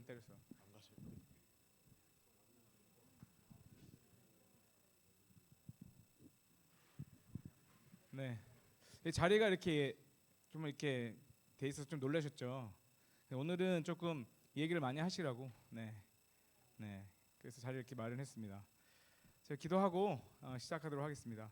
안 때렸어. 안 가세요? 네. 이 자리가 이렇게 좀 이렇게 돼 있어서 좀 놀라셨죠. 네, 오늘은 조금 이 얘기를 많이 하시라고. 네. 네. 그래서 자리를 이렇게 마련했습니다. 제가 기도하고 시작하도록 하겠습니다.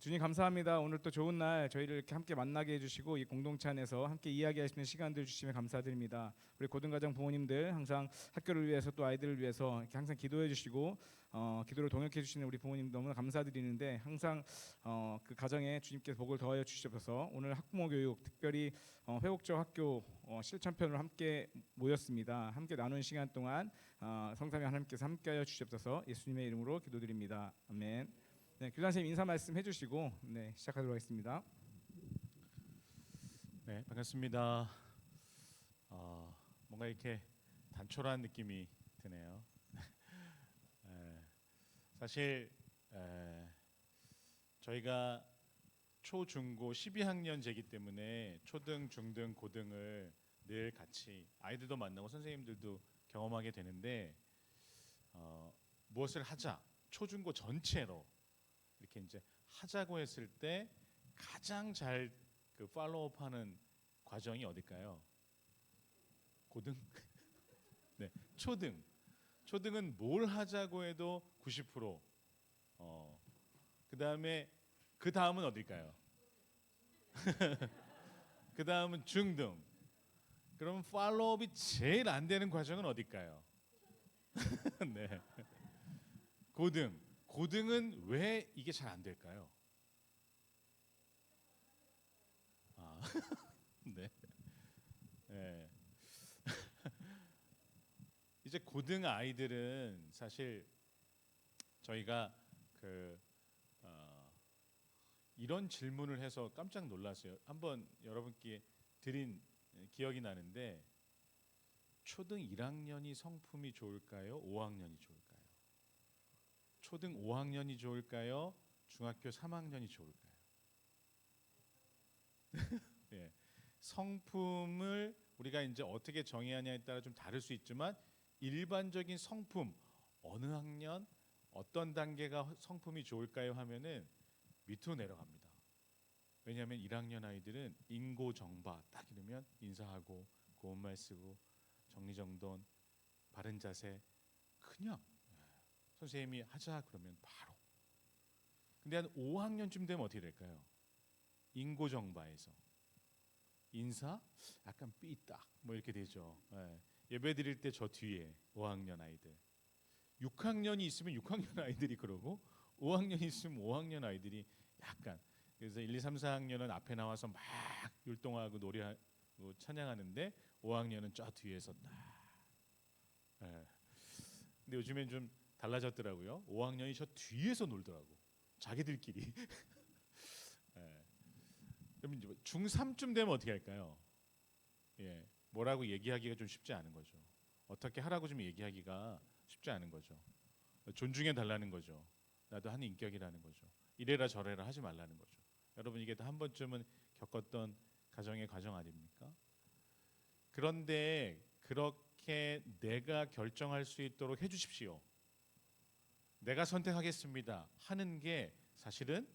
주님 감사합니다. 오늘 또 좋은 날 저희를 이렇게 함께 만나게 해주시고 이 공동체 안에서 함께 이야기하시는 시간들 주시면 감사드립니다. 우리 고등가정 부모님들 항상 학교를 위해서 또 아이들을 위해서 이렇게 항상 기도해 주시고 기도를 동역해 주시는 우리 부모님 너무나 감사드리는데 항상 그 가정에 주님께서 복을 더하여 주시옵소서. 오늘 학부모 교육 특별히 회복적 학교 실천편으로 함께 모였습니다. 함께 나눈 시간 동안 성삼위 하나님께서 함께하여 주시옵소서. 예수님의 이름으로 기도드립니다. 아멘. 네, 교장 선생님 인사 말씀 해주시고 시작하도록 하겠습니다. 네, 반갑습니다. 뭔가 이렇게 단촐한 느낌이 드네요. 사실 저희가 초, 중, 고 12학년제이기 때문에 초등, 중등, 고등을 늘 같이 아이들도 만나고 선생님들도 경험하게 되는데 무엇을 하자 초, 중, 고 전체로 이렇게 이제 하자고 했을 때 가장 잘 그 팔로우업하는 과정이 어딜까요? 고등? 네, 초등. 초등은 뭘 하자고 해도 90%. 그다음에 그 다음은 어딜까요? 그 다음은 중등. 그럼 팔로우업이 제일 안 되는 과정은 어딜까요? 네. 고등. 고등은 왜 이게 잘 안 될까요? 네. 네. 이제 고등 아이들은 사실 저희가 그 이런 질문을 해서 깜짝 놀랐어요. 한번 여러분께 드린 기억이 나는데 초등 1학년이 성품이 좋을까요? 5학년이 좋을까요? 초등 5학년이 좋을까요? 중학교 3학년이 좋을까요? 예. 성품을 우리가 이제 어떻게 정의하냐에 따라 좀 다를 수 있지만 일반적인 성품 어느 학년 어떤 단계가 성품이 좋을까요 하면은 밑으로 내려갑니다. 왜냐하면 1학년 아이들은 인고정바 딱 이러면 인사하고 고운 말 쓰고 정리정돈 바른 자세 그냥 선생님이 하자 그러면 바로. 근데 한 5학년쯤 되면 어떻게 될까요? 인고정바에서 인사 약간 삐딱 뭐 이렇게 되죠. 예배 드릴 때 저 뒤에 5학년 아이들 6학년이 있으면 6학년 아이들이 그러고 5학년이 있으면 5학년 아이들이 약간 그래서 1, 2, 3, 4학년은 앞에 나와서 막 율동하고 노래하고 찬양하는데 5학년은 저 뒤에서 딱. 근데 요즘엔 좀 달라졌더라고요. 5학년이 저 뒤에서 놀더라고. 자기들끼리. 그럼 이제 중3쯤 되면 어떻게 할까요? 예, 뭐라고 얘기하기가 좀 쉽지 않은 거죠. 어떻게 하라고 좀 얘기하기가 쉽지 않은 거죠. 존중해 달라는 거죠. 나도 한 인격이라는 거죠. 이래라 저래라 하지 말라는 거죠. 여러분 이게 다 한 번쯤은 겪었던 가정의 과정 아닙니까? 그런데 그렇게 내가 결정할 수 있도록 해주십시오. 내가 선택하겠습니다 하는 게 사실은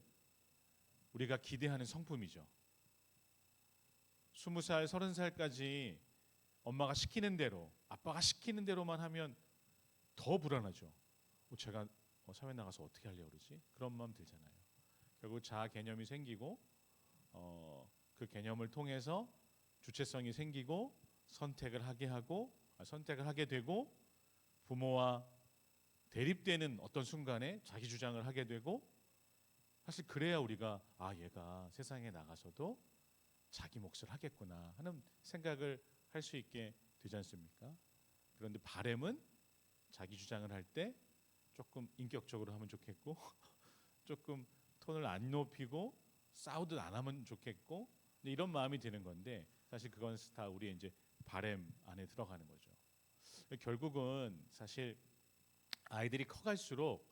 우리가 기대하는 성품이죠. 20살, 30살까지 엄마가 시키는 대로, 아빠가 시키는 대로만 하면 더 불안하죠. 제가 사회 나가서 어떻게 하려고 그러지? 그런 마음 들잖아요. 결국 자아 개념이 생기고 그 개념을 통해서 주체성이 생기고 선택을 하게 되고 부모와 대립되는 어떤 순간에 자기 주장을 하게 되고 사실 그래야 우리가 얘가 세상에 나가서도 자기 몫을 하겠구나 하는 생각을 할 수 있게 되지 않습니까? 그런데 바램은 자기 주장을 할 때 조금 인격적으로 하면 좋겠고 조금 톤을 안 높이고 싸우듯 안 하면 좋겠고 이런 마음이 드는 건데 사실 그건 다 우리의 이제 바램 안에 들어가는 거죠. 결국은 사실 아이들이 커갈수록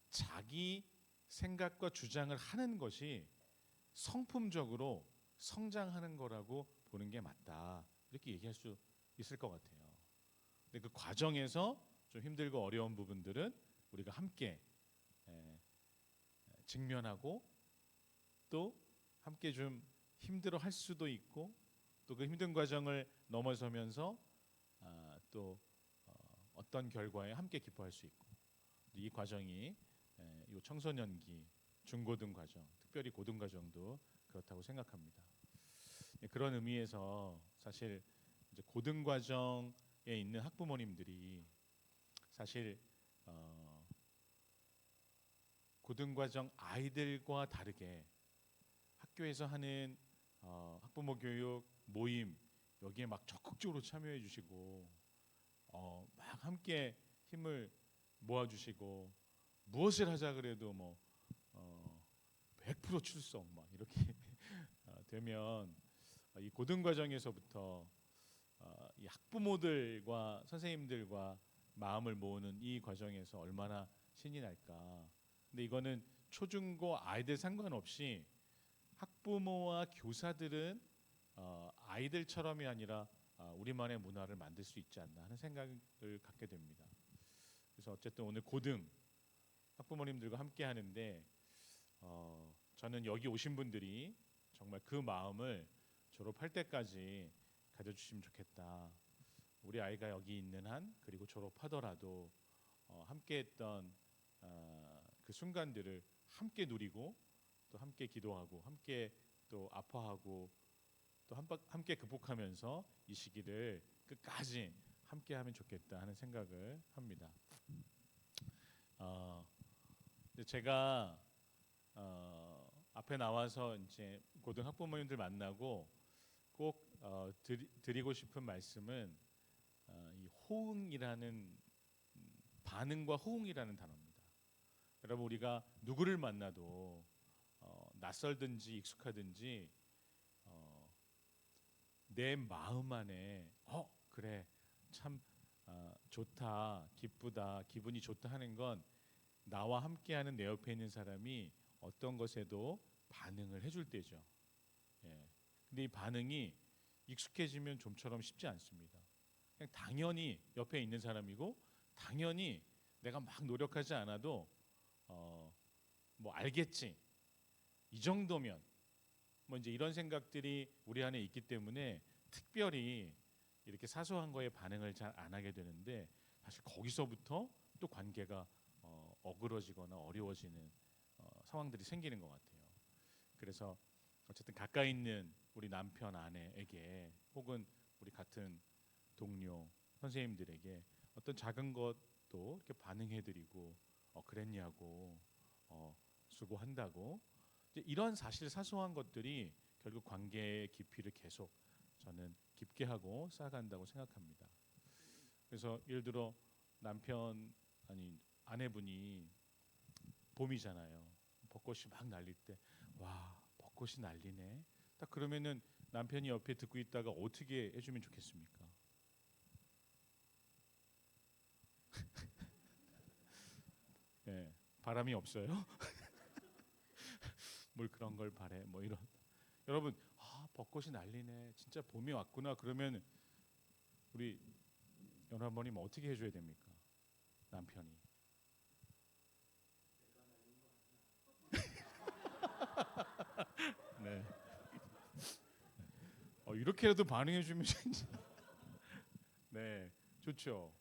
자기 생각과 주장을 하는 것이 성품적으로 성장하는 거라고 보는 게 맞다. 이렇게 얘기할 수 있을 것 같아요. 근데 그 과정에서 좀 힘들고 어려운 부분들은 우리가 함께 예, 직면하고 또 함께 좀 힘들어 할 수도 있고 또 그 힘든 과정을 넘어서면서 또 어떤 결과에 함께 기뻐할 수 있고 이 과정이 이 청소년기, 중고등 과정, 특별히 고등 과정도 그렇다고 생각합니다. 그런 의미에서 사실 이제 고등 과정에 있는 학부모님들이 사실 고등 과정 아이들과 다르게 학교에서 하는 학부모 교육 모임 여기에 막 적극적으로 참여해 주시고 막 함께 힘을 모아 주시고 무엇을 하자 그래도 뭐 100% 출석 막 이렇게 되면 이 고등 과정에서부터 이 학부모들과 선생님들과 마음을 모으는 이 과정에서 얼마나 신이 날까. 근데 이거는 초중고 아이들 상관없이 학부모와 교사들은 아이들처럼이 아니라 우리만의 문화를 만들 수 있지 않나 하는 생각을 갖게 됩니다. 그래서 어쨌든 오늘 고등 학부모님들과 함께 하는데 저는 여기 오신 분들이 정말 그 마음을 졸업할 때까지 가져주시면 좋겠다. 우리 아이가 여기 있는 한 그리고 졸업하더라도 함께했던 그 순간들을 함께 누리고 또 함께 기도하고 함께 또 아파하고 또 함께 극복하면서 이 시기를 끝까지 함께하면 좋겠다 하는 생각을 합니다. 근데 제가 앞에 나와서 이제 고등 학부모님들 만나고 꼭 드리고 싶은 말씀은 이 호응이라는 반응과 호응이라는 단어입니다. 여러분 우리가 누구를 만나도 낯설든지 익숙하든지 내 마음 안에 그래 참 좋다 기쁘다 기분이 좋다 하는 건 나와 함께하는 내 옆에 있는 사람이 어떤 것에도 반응을 해줄 때죠. 예. 근데 이 반응이 익숙해지면 좀처럼 쉽지 않습니다. 그냥 당연히 옆에 있는 사람이고 당연히 내가 막 노력하지 않아도 뭐 알겠지 이 정도면 뭐 이제 이런 생각들이 우리 안에 있기 때문에 특별히 이렇게 사소한 거에 반응을 잘 안 하게 되는데 사실 거기서부터 또 관계가 어그러지거나 어려워지는 상황들이 생기는 것 같아요. 그래서 어쨌든 가까이 있는 우리 남편 아내에게 혹은 우리 같은 동료 선생님들에게 어떤 작은 것도 이렇게 반응해드리고 그랬냐고 수고한다고 이제 이런 사실 사소한 것들이 결국 관계의 깊이를 계속 저는 깊게 하고 쌓아간다고 생각합니다. 그래서 예를 들어 남편 아니 아내분이 봄이잖아요. 벚꽃이 막 날릴 때 와 벚꽃이 날리네. 딱 그러면은 남편이 옆에 듣고 있다가 어떻게 해주면 좋겠습니까? 네, 바람이 없어요? 뭘 그런 걸 바래? 뭐 이런. 여러분 벚꽃이 날리네. 진짜 봄이 왔구나. 그러면 우리 연하버님 어떻게 해줘야 됩니까? 남편이. 네. 이렇게라도 반응해주면 진짜. 네, 좋죠.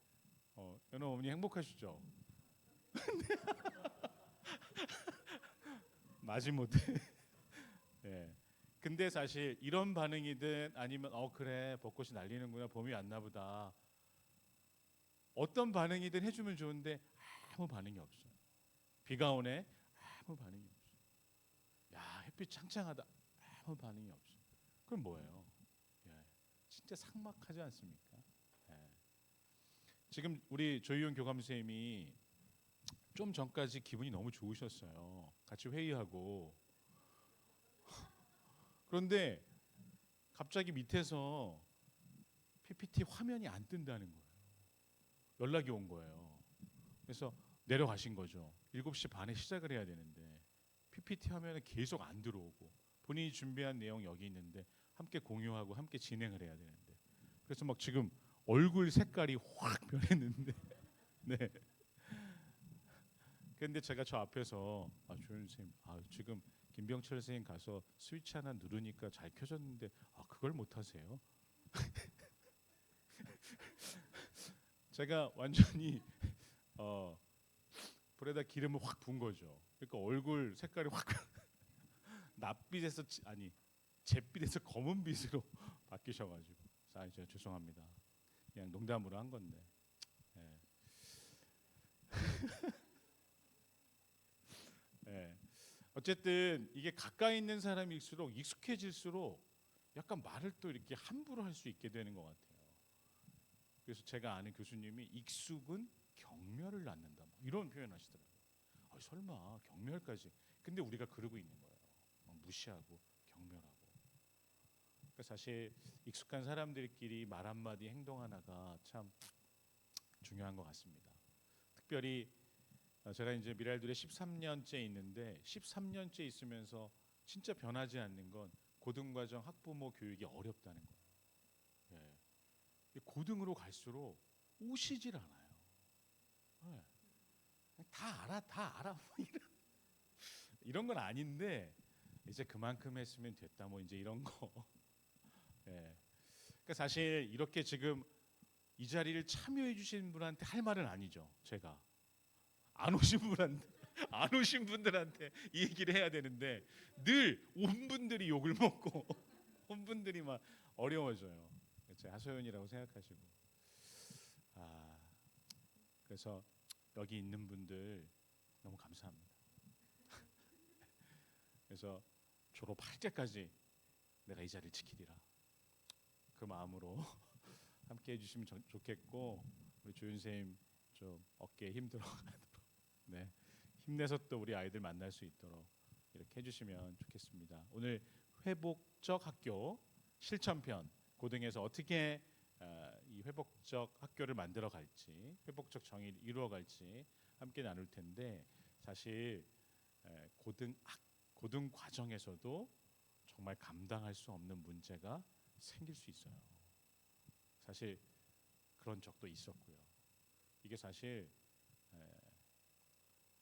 연하 어머니 행복하시죠? 마지못해. 네. 근데 사실 이런 반응이든 아니면 그래 벚꽃이 날리는구나 봄이 왔나 보다 어떤 반응이든 해주면 좋은데 아무 반응이 없어요. 비가 오네 아무 반응이 없어요. 야 햇빛 창창하다 아무 반응이 없어요. 그럼 뭐예요? 예. 진짜 삭막하지 않습니까? 예. 지금 우리 조희연 교감 선생님이 좀 전까지 기분이 너무 좋으셨어요. 같이 회의하고 그런데 갑자기 밑에서 PPT 화면이 안 뜬다는 거예요. 연락이 온 거예요. 그래서 내려가신 거죠. 7시 반에 시작을 해야 되는데 PPT 화면에 계속 안 들어오고 본인이 준비한 내용 여기 있는데 함께 공유하고 함께 진행을 해야 되는데 그래서 막 지금 얼굴 색깔이 확 변했는데 네. 근데 제가 저 앞에서 조현 선생님 지금 김병철 선생님 가서 스위치 하나 누르니까 잘 켜졌는데 그걸 못 하세요? 제가 완전히 불에다 기름을 확 부은 거죠. 그러니까 얼굴 색깔이 확 낯빛에서 잿빛에서 검은빛으로 바뀌셔가지고 제가 죄송합니다. 그냥 농담으로 한 건데. 예. 예. 어쨌든 이게 가까이 있는 사람일수록 익숙해질수록 약간 말을 또 이렇게 함부로 할 수 있게 되는 것 같아요. 그래서 제가 아는 교수님이 익숙은 경멸을 낳는다 뭐 이런 표현하시더라고요. 설마 경멸까지? 근데 우리가 그러고 있는 거예요. 무시하고 경멸하고. 그러니까 사실 익숙한 사람들끼리 말 한마디 행동 하나가 참 중요한 것 같습니다. 특별히 제가 이제 미랄둘에 13년째 있는데 13년째 있으면서 진짜 변하지 않는 건 고등과정 학부모 교육이 어렵다는 거예요. 예. 고등으로 갈수록 오시질 않아요. 예. 다 알아. 뭐 이런 건 아닌데 이제 그만큼 했으면 됐다. 뭐 이제 이런 거. 예. 그러니까 사실 이렇게 지금 이 자리를 참여해 주신 분한테 할 말은 아니죠. 제가 안 오신 분들한테 이 얘기를 해야 되는데 늘 온 분들이 욕을 먹고 온 분들이 막 어려워져요. 제 하소연이라고 생각하시고. 그래서 여기 있는 분들 너무 감사합니다. 그래서 졸업할 때까지 내가 이 자리를 지키리라. 그 마음으로 함께 해주시면 좋겠고 우리 조윤 선생님 좀 어깨에 힘들어가도록 네 힘내서 또 우리 아이들 만날 수 있도록 이렇게 해주시면 좋겠습니다. 오늘 회복적 학교 실천편 고등에서 어떻게 이 회복적 학교를 만들어 갈지 회복적 정의를 이루어 갈지 함께 나눌 텐데 사실 고등 과정에서도 정말 감당할 수 없는 문제가 생길 수 있어요. 사실 그런 적도 있었고요. 이게 사실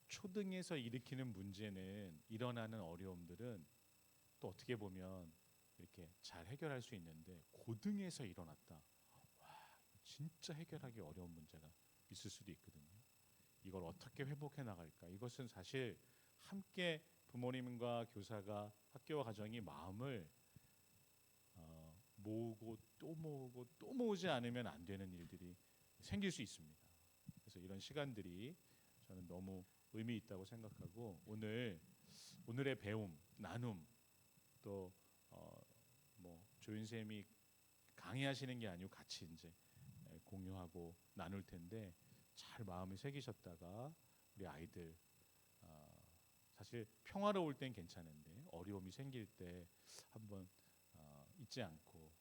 초등에서 일으키는 문제는 일어나는 어려움들은 또 어떻게 보면 이렇게 잘 해결할 수 있는데 고등에서 일어났다. 와, 진짜 해결하기 어려운 문제가 있을 수도 있거든요. 이걸 어떻게 회복해 나갈까? 이것은 사실 함께 부모님과 교사가 학교와 가정이 마음을 모으고 또 모으고 또 모으지 않으면 안 되는 일들이 생길 수 있습니다. 그래서 이런 시간들이 저는 너무 의미 있다고 생각하고 오늘의 배움, 나눔 또 뭐 조윤 쌤이 강의하시는 게 아니고 같이 이제 공유하고 나눌 텐데 잘 마음에 새기셨다가 우리 아이들 사실 평화로울 땐 괜찮은데 어려움이 생길 때 한번 잊지 않고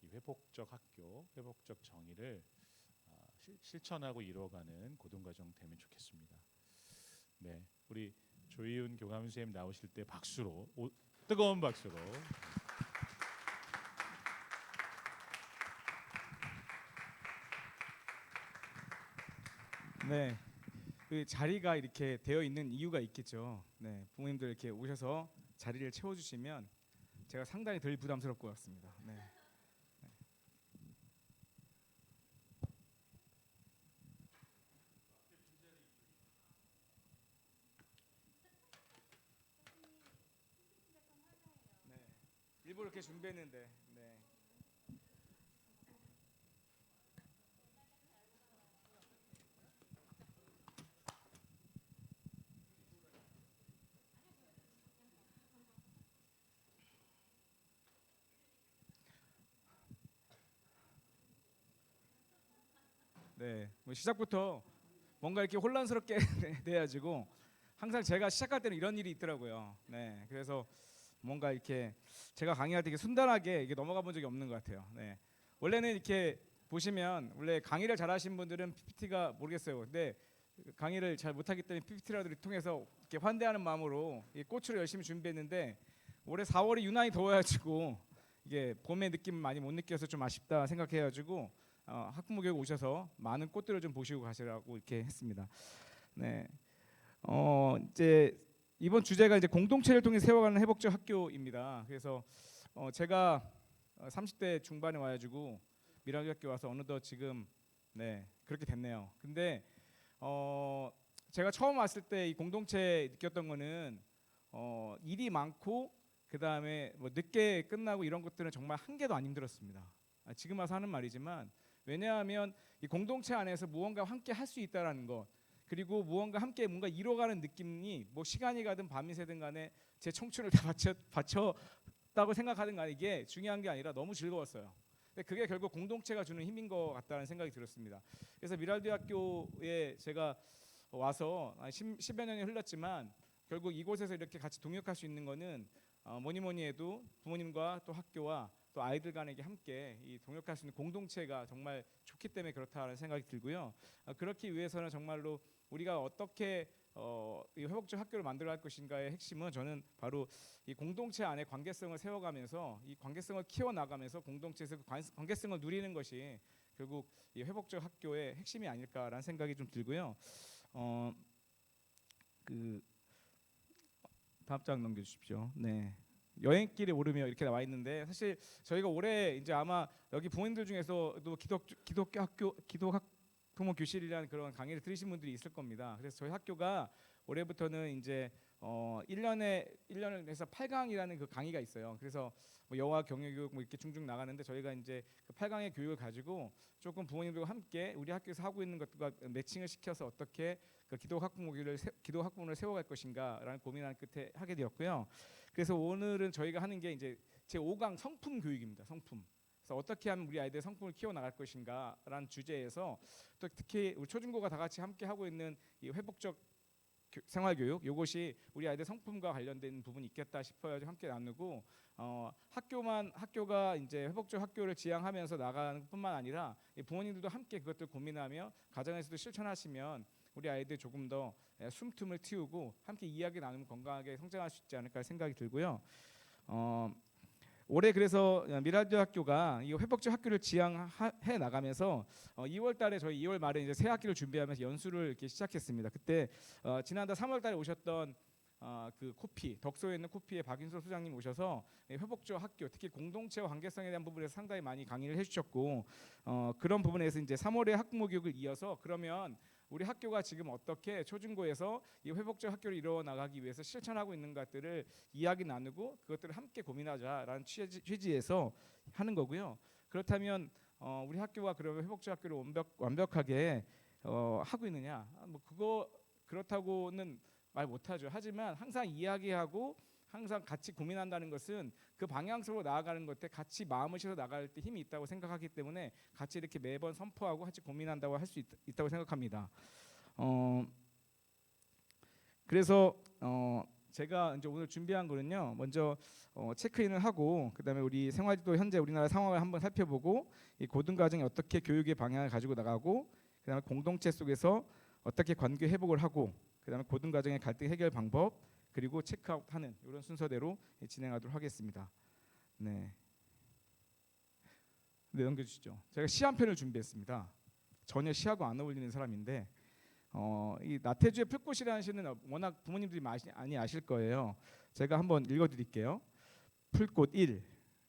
이 회복적 학교, 회복적 정의를 실천하고 이루어가는 고등과정 되면 좋겠습니다. 네, 우리 조희훈 교감 선생님 나오실 때 박수로 뜨거운 박수로. 네, 그 자리가 이렇게 되어 있는 이유가 있겠죠. 네, 부모님들 이렇게 오셔서 자리를 채워주시면 제가 상당히 덜 부담스러울 것 같습니다. 네. 네. 일부러 이렇게 준비했는데. 네. 네, 뭐 시작부터 뭔가 이렇게 혼란스럽게 돼가지고 항상 제가 시작할 때는 이런 일이 있더라고요. 네, 그래서 뭔가 이렇게 제가 강의할 때 이렇게 순탄하게 이게 넘어가 본 적이 없는 것 같아요. 네, 원래는 이렇게 보시면 원래 강의를 잘하신 분들은 PPT가 모르겠어요. 근데 강의를 잘 못하기 때문에 PPT라도 통해서 이렇게 환대하는 마음으로 이 꽃으로 열심히 준비했는데 올해 4월이 유난히 더워가지고 이게 봄의 느낌 많이 못 느껴서 좀 아쉽다 생각해가지고 학부모교육 오셔서 많은 꽃들을 좀 보시고 가시라고 이렇게 했습니다. 네, 이제 이번 주제가 이제 공동체를 통해 세워가는 회복적 학교입니다. 그래서 제가 30대 중반에 와가지고 미라클 학교 와서 어느덧 지금 네 그렇게 됐네요. 근데 제가 처음 왔을 때 이 공동체 느꼈던 거는 일이 많고 그 다음에 뭐 늦게 끝나고 이런 것들은 정말 한 개도 안 힘들었습니다. 지금 와서 하는 말이지만 왜냐하면 이 공동체 안에서 무언가 함께 할 수 있다라는 것 그리고 무언가 함께 뭔가 이뤄가는 느낌이 뭐 시간이 가든 밤이 새든 간에 제 청춘을 다 바쳤다고 생각하든 간에 이게 중요한 게 아니라 너무 즐거웠어요. 근데 그게 결국 공동체가 주는 힘인 것 같다는 생각이 들었습니다. 그래서 미랄대학교에 제가 와서 10여 년이 흘렀지만 결국 이곳에서 이렇게 같이 동역할 수 있는 거는 뭐니 해도 부모님과 또 학교와 또 아이들 간에 함께 이 동역할 수 있는 공동체가 정말 좋기 때문에 그렇다는 생각이 들고요. 그렇기 위해서는 정말로 우리가 어떻게 이 회복적 학교를 만들어갈 것인가의 핵심은 저는 바로 이 공동체 안에 관계성을 세워가면서 이 관계성을 키워나가면서 공동체에서 그 관계성을 누리는 것이 결국 이 회복적 학교의 핵심이 아닐까라는 생각이 좀 들고요. 그 다음 장 넘겨주십시오. 네. 여행길에 오르며 이렇게 나와 있는데 사실 저희가 올해 이제 아마 여기 부모님들 중에서도 기독학부모 교실이라는 그런 강의를 들으신 분들이 있을 겁니다. 그래서 저희 학교가 올해부터는 이제 1년을 해서 8강이라는 그 강의가 있어요. 그래서 뭐 여와 경영교육 뭐 이렇게 중중 나가는데 저희가 이제 그 8강의 교육을 가지고 조금 부모님들과 함께 우리 학교에서 하고 있는 것과 매칭을 시켜서 어떻게 그 기독학부모를 세워갈 것인가라는 고민하는 끝에 하게 되었고요. 그래서 오늘은 저희가 하는 게 이제 제 5강 성품 교육입니다. 성품. 그래서 어떻게 하면 우리 아이들의 성품을 키워나갈 것인가라는 주제에서 또 특히 우리 초중고가 다 같이 함께 하고 있는 이 회복적 생활교육 이것이 우리 아이들 성품과 관련된 부분이 있겠다 싶어요. 함께 나누고 학교가 이제 회복적 학교를 지향하면서 나가는 뿐만 아니라 부모님들도 함께 그것들 고민하며 가정에서도 실천하시면 우리 아이들 조금 더 숨틈을 틔우고 함께 이야기 나누면 건강하게 성장할 수 있지 않을까 생각이 들고요. 올해 그래서 미랄대학교가 이 회복적 학교를 지향해 나가면서 2월달에 저희 2월 말에 이제 새 학기를 준비하면서 연수를 이렇게 시작했습니다. 그때 지난달 3월달에 오셨던 그 코피 덕소에 있는 코피의 박인솔 소장님 오셔서 회복적 학교 특히 공동체와 관계성에 대한 부분에서 상당히 많이 강의를 해주셨고 그런 부분에서 이제 3월에 학부모 교육을 이어서 그러면 우리 학교가 지금 어떻게 초중고에서 이 회복적 학교를 이루어 나가기 위해서 실천하고 있는 것들을 이야기 나누고 그것들을 함께 고민하자라는 취지에서 하는 거고요. 그렇다면 우리 학교가 그러면 회복적 학교를 완벽하게 하고 있느냐? 뭐 그거 그렇다고는 말 못하죠. 하지만 항상 이야기하고 항상 같이 고민한다는 것은 그 방향성으로 나아가는 것에 같이 마음을 실어 나갈 때 힘이 있다고 생각하기 때문에 같이 이렇게 매번 선포하고 같이 고민한다고 할 수 있다고 생각합니다. 그래서 제가 이제 오늘 준비한 거는요. 먼저 체크인을 하고 그다음에 우리 생활지도 현재 우리나라 상황을 한번 살펴보고 이 고등과정이 어떻게 교육의 방향을 가지고 나가고 그다음에 공동체 속에서 어떻게 관계 회복을 하고 그다음에 고등과정의 갈등 해결 방법 그리고 체크아웃하는 이런 순서대로 진행하도록 하겠습니다. 네, 넘겨주시죠. 제가 시 한 편을 준비했습니다. 전혀 시하고 안 어울리는 사람인데 이 나태주의 풀꽃이라는 시는 워낙 부모님들이 많이 아실 거예요. 제가 한번 읽어드릴게요. 풀꽃 1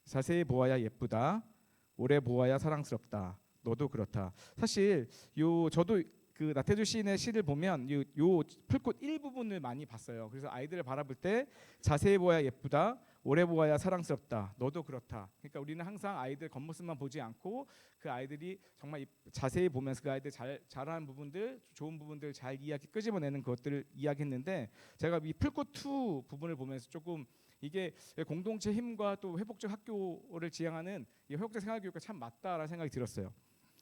자세히 보아야 예쁘다. 오래 보아야 사랑스럽다. 너도 그렇다. 사실 저도 그 나태주 시인의 시를 보면 요 풀꽃 일부분을 많이 봤어요. 그래서 아이들을 바라볼 때 자세히 보아야 예쁘다, 오래 보아야 사랑스럽다, 너도 그렇다. 그러니까 우리는 항상 아이들 겉모습만 보지 않고 그 아이들이 정말 자세히 보면서 그 아이들 잘하는 부분들, 좋은 부분들 잘 끄집어내는 것들을 이야기했는데 제가 이 풀꽃 2 부분을 보면서 조금 이게 공동체 힘과 또 회복적 학교를 지향하는 이 회복적 생활교육과 참 맞다라는 생각이 들었어요.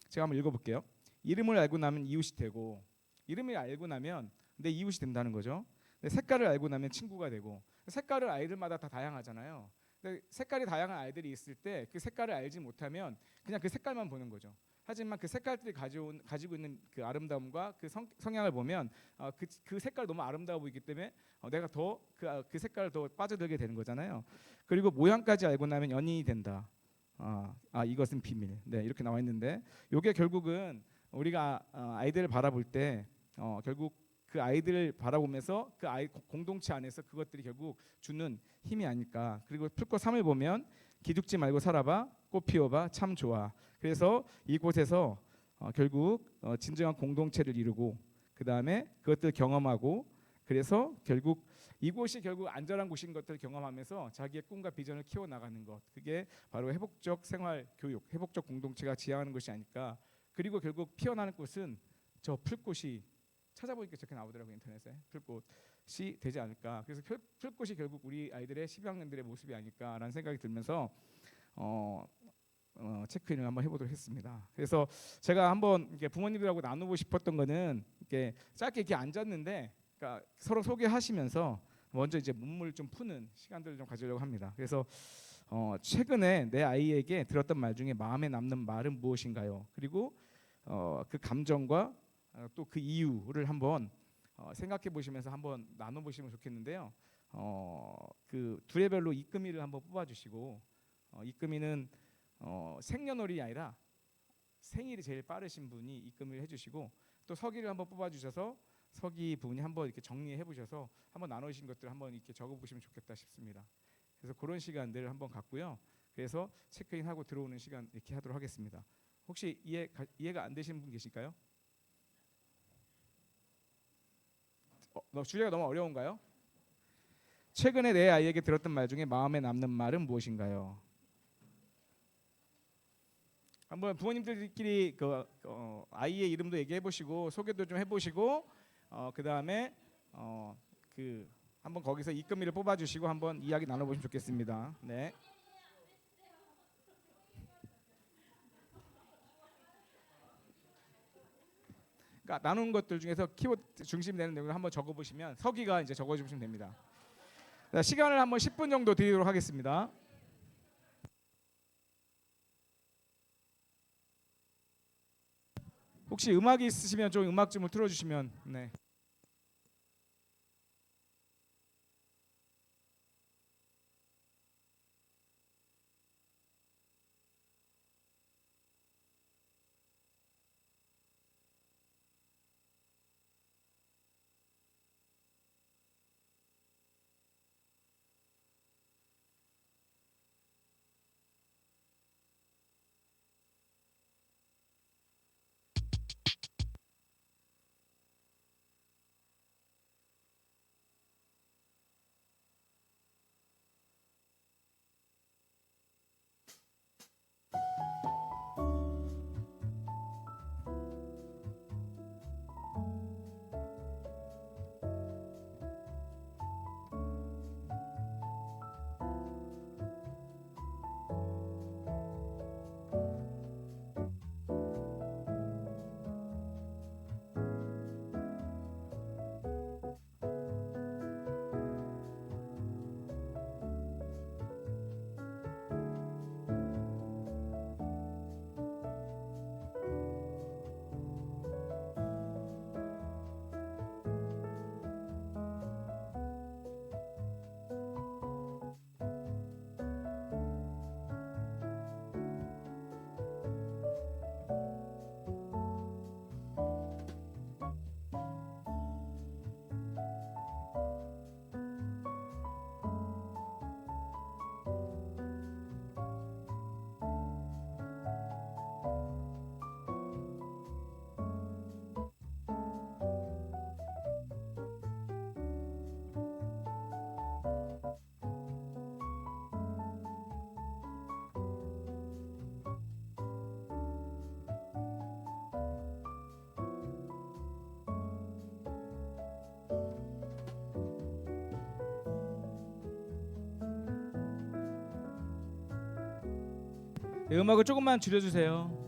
제가 한번 읽어볼게요. 이름을 알고 나면 이웃이 되고 이름을 알고 나면 내 이웃이 된다는 거죠. 색깔을 알고 나면 친구가 되고 색깔을 아이들마다 다 다양하잖아요. 근데 색깔이 다양한 아이들이 있을 때 그 색깔을 알지 못하면 그냥 그 색깔만 보는 거죠. 하지만 그 색깔들이 가지고 있는 그 아름다움과 그 성향을 보면 그 색깔 너무 아름다워 보이기 때문에 내가 더 그 색깔을 더 빠져들게 되는 거잖아요. 그리고 모양까지 알고 나면 연인이 된다. 이것은 비밀. 네, 이렇게 나와 있는데 이게 결국은 우리가 아이들을 바라볼 때 결국 그 아이들을 바라보면서 그 아이 공동체 안에서 그것들이 결국 주는 힘이 아닐까. 그리고 풀꽃 3을 보면 기죽지 말고 살아봐, 꽃 피워봐, 참 좋아. 그래서 이곳에서 결국 진정한 공동체를 이루고 그 다음에 그것들 경험하고 그래서 결국 이곳이 결국 안전한 곳인 것들을 경험하면서 자기의 꿈과 비전을 키워나가는 것, 그게 바로 회복적 생활 교육, 회복적 공동체가 지향하는 것이 아닐까. 그리고 결국 피어나는 꽃은 저 풀꽃이 찾아보니까 저렇게 나오더라고요, 인터넷에. 풀꽃이 되지 않을까. 그래서 풀꽃이 결국 우리 아이들의 10학년들의 모습이 아닐까라는 생각이 들면서 체크인을 한번 해보도록 했습니다. 그래서 제가 한번 이렇게 부모님들하고 나누고 싶었던 거는 이렇게 짧게 이렇게 앉았는데, 그러니까 서로 소개하시면서 먼저 이제 문물 좀 푸는 시간들을 좀 가지려고 합니다. 그래서 최근에 내 아이에게 들었던 말 중에 마음에 남는 말은 무엇인가요? 그리고 그 감정과 또 그 이유를 한번 생각해 보시면서 한번 나눠 보시면 좋겠는데요. 그 두레별로 이금희를 한번 뽑아주시고 이금희는 생년월일이 아니라 생일이 제일 빠르신 분이 이금희를 해주시고 또 서기를 한번 뽑아주셔서 서기 부분이 한번 이렇게 정리해 보셔서 한번 나누신 것들 한번 이렇게 적어 보시면 좋겠다 싶습니다. 그래서 그런 시간들을 한번 갖고요. 그래서 체크인하고 들어오는 시간 이렇게 하도록 하겠습니다. 혹시 이해가 안 되시는 분 계실까요? 주제가 너무 어려운가요? 최근에 내 아이에게 들었던 말 중에 마음에 남는 말은 무엇인가요? 한번 부모님들끼리 아이의 이름도 얘기해 보시고 소개도 좀 해보시고 그 다음에 그 한번 거기서 이금희를 뽑아주시고 한번 이야기 나눠보시면 좋겠습니다. 네. 그러니까 나눈 것들 중에서 키워드 중심 되는 내용을 한번 적어보시면 서기가 이제 적어주시면 됩니다. 자, 시간을 한번 10분 정도 드리도록 하겠습니다. 혹시 음악이 있으시면 좀 음악 좀 틀어주시면. 네. 네, 음악을 조금만 줄여주세요.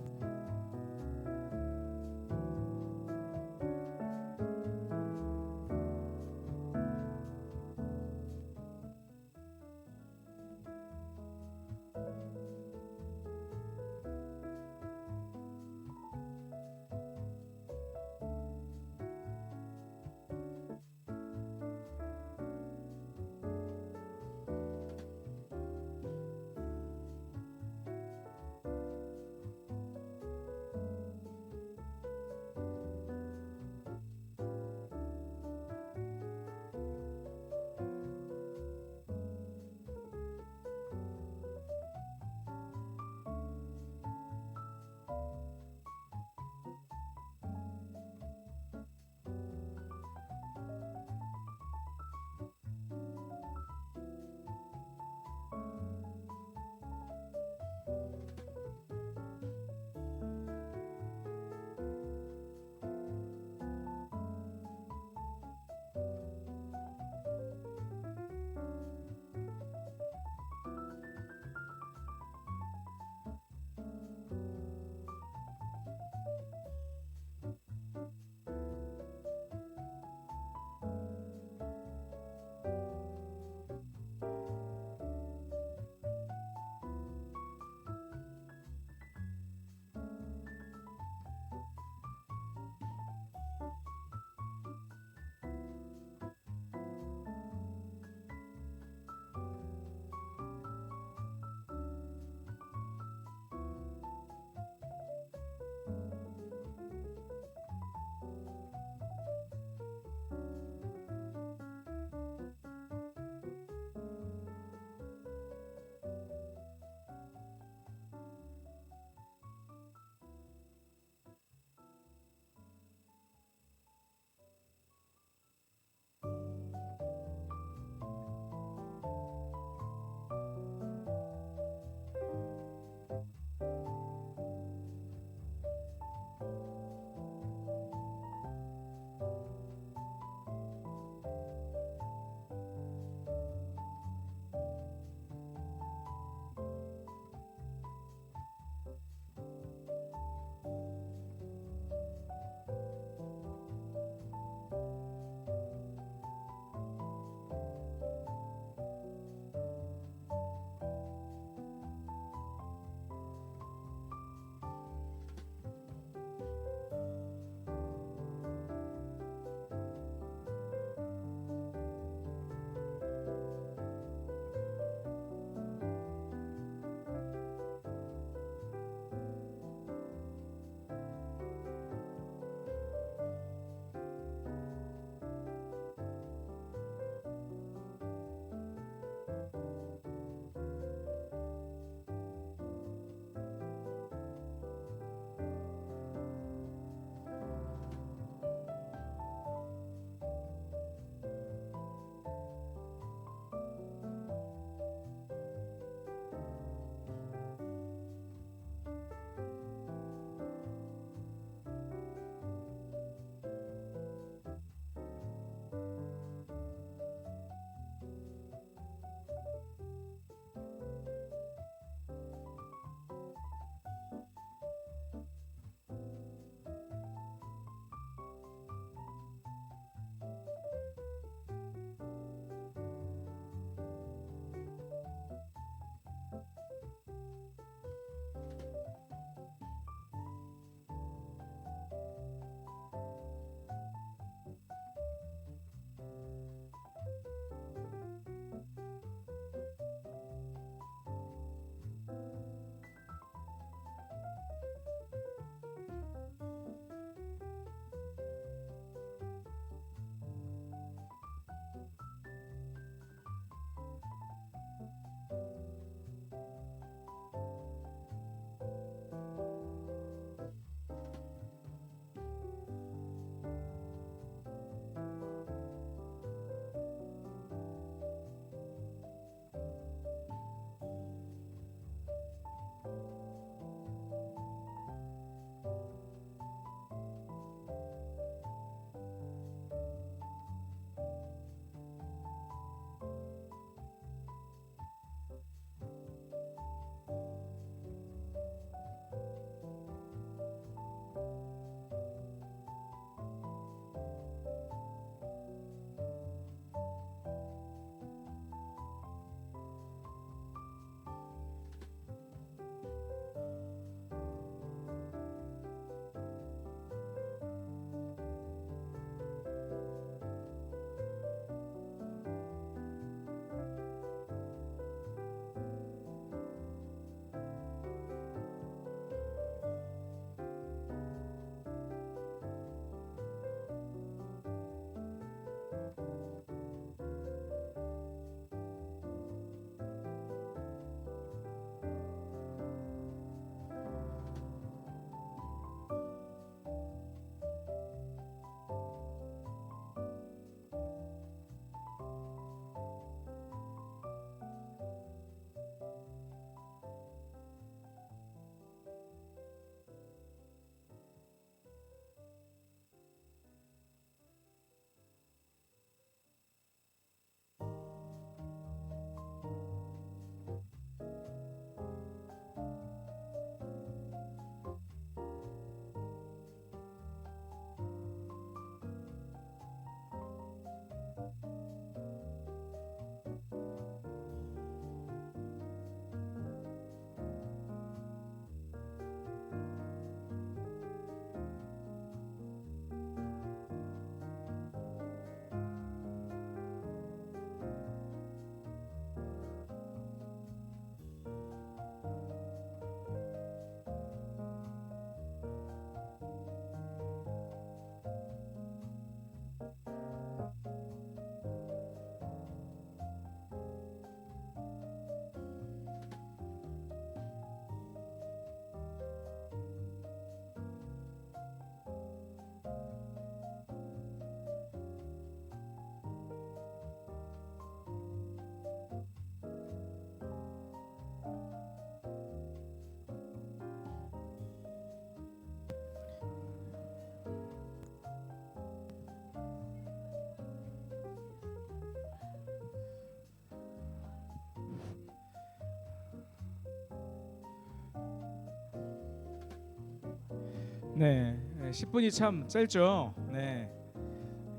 네, 10분이 참 짧죠. 네,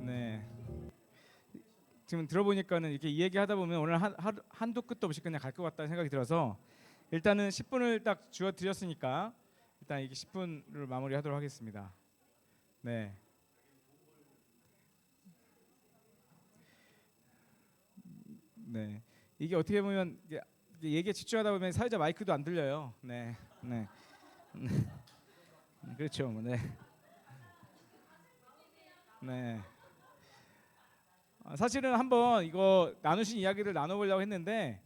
네. 지금 들어보니까는 이렇게 이 얘기하다 보면 오늘 한도 끝도 없이 그냥 갈 것 같다는 생각이 들어서 일단은 10분을 딱 주어 드렸으니까 일단 이게 10분을 마무리하도록 하겠습니다. 네, 네. 이게 어떻게 보면 이게 얘기에 집중하다 보면 사회자 마이크도 안 들려요. 네, 네, 그렇죠. 네, 네. 사실은 한번 이거 나누신 이야기를 나눠보려고 했는데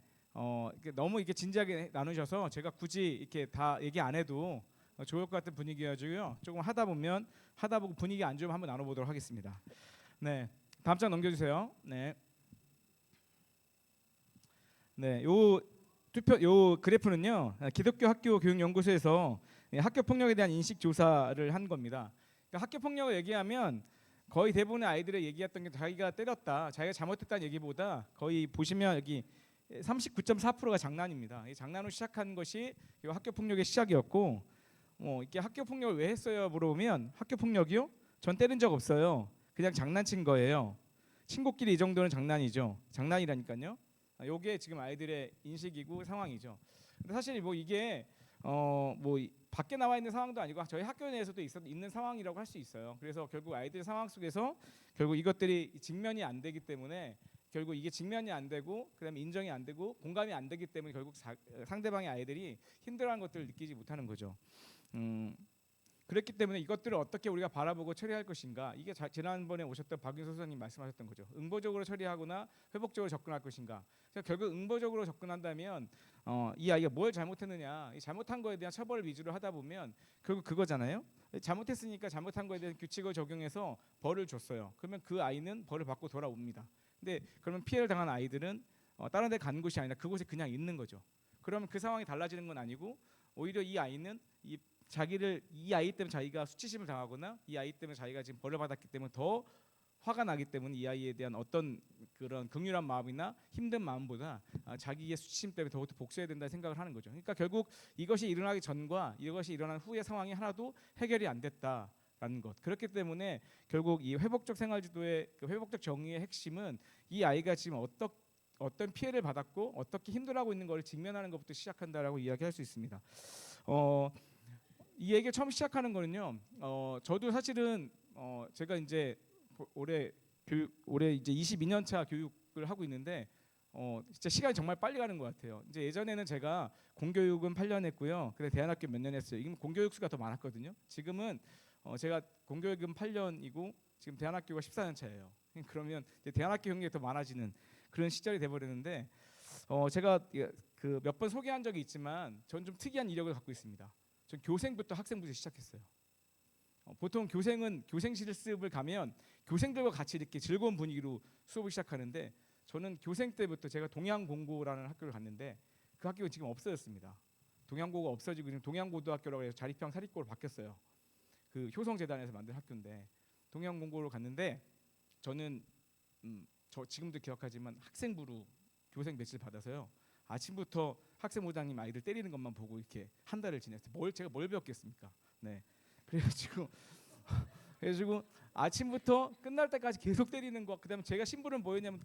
이렇게 너무 이렇게 진지하게 나누셔서 제가 굳이 이렇게 다 얘기 안 해도 좋을 것 같은 분위기여가지고요. 조금 하다 보고 분위기 안 좋으면 한번 나눠보도록 하겠습니다. 네, 다음 장 넘겨주세요. 네, 네, 요 그래프는요 기독교 학교 교육연구소에서 학교 폭력에 대한 인식 조사를 한 겁니다. 그러니까 학교 폭력을 얘기하면 거의 대부분의 아이들이 얘기했던 게 자기가 때렸다, 자기가 잘못했다는 얘기보다 거의 보시면 여기 39.4%가 장난입니다. 이 장난으로 시작한 것이 이 학교 폭력의 시작이었고, 이게 학교 폭력을 왜 했어요? 물어보면 학교 폭력이요? 전 때린 적 없어요. 그냥 장난친 거예요. 친구끼리 이 정도는 장난이죠. 장난이라니까요. 요게 지금 아이들의 인식이고 상황이죠. 근데 사실 뭐 이게 밖에 나와 있는 상황도 아니고 저희 학교 내에서도 있는 상황이라고 할 수 있어요. 그래서 결국 아이들 상황 속에서 결국 이것들이 직면이 안 되기 때문에 결국 이게 직면이 안 되고 그다음에 인정이 안 되고 공감이 안 되기 때문에 결국 상대방의 아이들이 힘들어하는 것들을 느끼지 못하는 거죠. 그렇기 때문에 이것들을 어떻게 우리가 바라보고 처리할 것인가, 이게 지난번에 오셨던 박윤서 선생님 말씀하셨던 거죠. 응보적으로 처리하거나 회복적으로 접근할 것인가. 그래서 결국 응보적으로 접근한다면 이 아이가 뭘 잘못했느냐, 이 잘못한 거에 대한 처벌 위주로 하다 보면 결국 그거잖아요. 잘못했으니까 잘못한 거에 대한 규칙을 적용해서 벌을 줬어요. 그러면 그 아이는 벌을 받고 돌아옵니다. 근데 그러면 피해를 당한 아이들은 다른 데 간 곳이 아니라 그곳에 그냥 있는 거죠. 그러면 그 상황이 달라지는 건 아니고 오히려 이 아이는 이 아이 때문에 자기가 수치심을 당하거나 이 아이 때문에 자기가 지금 벌을 받았기 때문에 더 화가 나기 때문에 이 아이에 대한 어떤 그런 긍휼한 마음이나 힘든 마음보다 자기의 수치심 때문에 더욱더 복수해야 된다는 생각을 하는 거죠. 그러니까 결국 이것이 일어나기 전과 이것이 일어난 후의 상황이 하나도 해결이 안 됐다라는 것. 그렇기 때문에 결국 이 회복적 생활지도의 그 회복적 정의의 핵심은 이 아이가 지금 어떤 피해를 받았고 어떻게 힘들어하고 있는 것을 직면하는 것부터 시작한다라고 이야기할 수 있습니다. 이 얘기를 처음 시작하는 거는요. 저도 사실은 제가 이제 올해 이제 22년 차 교육을 하고 있는데 진짜 시간이 정말 빨리 가는 것 같아요. 이제 예전에는 제가 공교육은 8년 했고요. 근데 대안학교 몇 년 했어요. 이게 공교육 수가 더 많았거든요. 지금은 제가 공교육은 8년이고 지금 대안학교가 14년 차예요. 그러면 이제 대안학교 경력이 더 많아지는 그런 시절이 돼버리는데 제가 그 몇 번 소개한 적이 있지만 전 좀 특이한 이력을 갖고 있습니다. 전 교생부터 학생부터 시작했어요. 보통 교생은 교생 실습을 가면 교생들과 같이 이렇게 즐거운 분위기로 수업을 시작하는데 저는 교생 때부터 제가 동양공고라는 학교를 갔는데 그 학교가 지금 없어졌습니다. 동양고가 없어지고 지금 동양고등학교라고 해서 자립형 사립고로 바뀌었어요. 그 효성재단에서 만든 학교인데 동양공고로 갔는데 저는 저 지금도 기억하지만 학생부로 교생 배치를 받아서요. 아침부터 학생부장님 아이들 때리는 것만 보고 이렇게 한 달을 지냈어요. 제가 뭘 배웠겠습니까? 네. 그래가지고 아침부터 끝날 때까지 계속 때리는 거. 그다음에 제가 신부는 뭐였냐면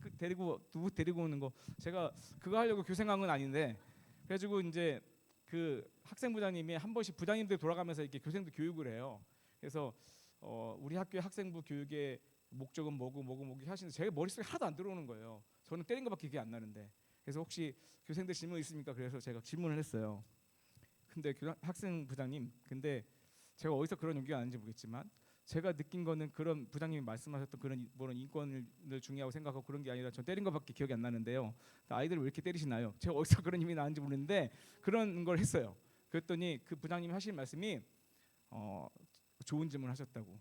누구 데리고 오는 거. 제가 그거 하려고 교생한 건 아닌데. 그래가지고 이제 그 학생부장님이 한 번씩 부장님들 돌아가면서 이렇게 교생들 교육을 해요. 그래서 우리 학교의 학생부 교육의 목적은 뭐고 하시는데 제가 머릿속에 하나도 안 들어오는 거예요. 저는 때린 것밖에 기억이 안 나는데. 그래서 혹시 교생들 질문 있습니까? 그래서 제가 질문을 했어요. 근데 학생 부장님, 근데 제가 어디서 그런 용기가 나는지 모르겠지만 제가 느낀 거는 그런 부장님이 말씀하셨던 그런 인권을 중요하고 생각하고 그런 게 아니라 전 때린 것밖에 기억이 안 나는데요. 아이들을 왜 이렇게 때리시나요? 제가 어디서 그런 힘이 나는지 모르는데 그런 걸 했어요. 그랬더니 그 부장님이 하신 말씀이 좋은 질문 하셨다고.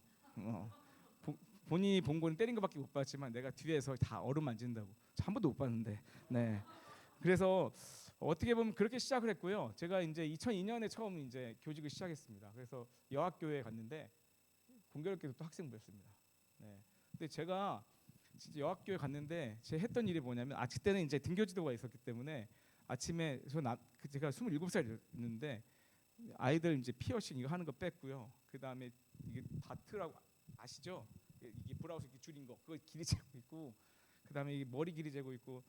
본인이 본 거는 때린 것밖에 못 봤지만 내가 뒤에서 다 얼음 만진다고. 한 번도 못 봤는데. 네. 그래서 어떻게 보면 그렇게 시작을 했고요. 제가 이제 2002년에 처음 이제 교직을 시작했습니다. 그래서 여학교에 갔는데 공교롭게도 또 학생부였습니다. 네. 근데 제가 진짜 여학교에 갔는데 제가 했던 일이 뭐냐면 그때는 이제 등교지도가 있었기 때문에 아침에 제가 27살이었는데 아이들 이제 피어싱 이거 하는 거 뺐고요. 그 다음에 이게 다트라고 아시죠? 이게 브라우스 이렇게 줄인 거 그거 길이 재고 있고, 그 다음에 이 머리 길이 재고 있고,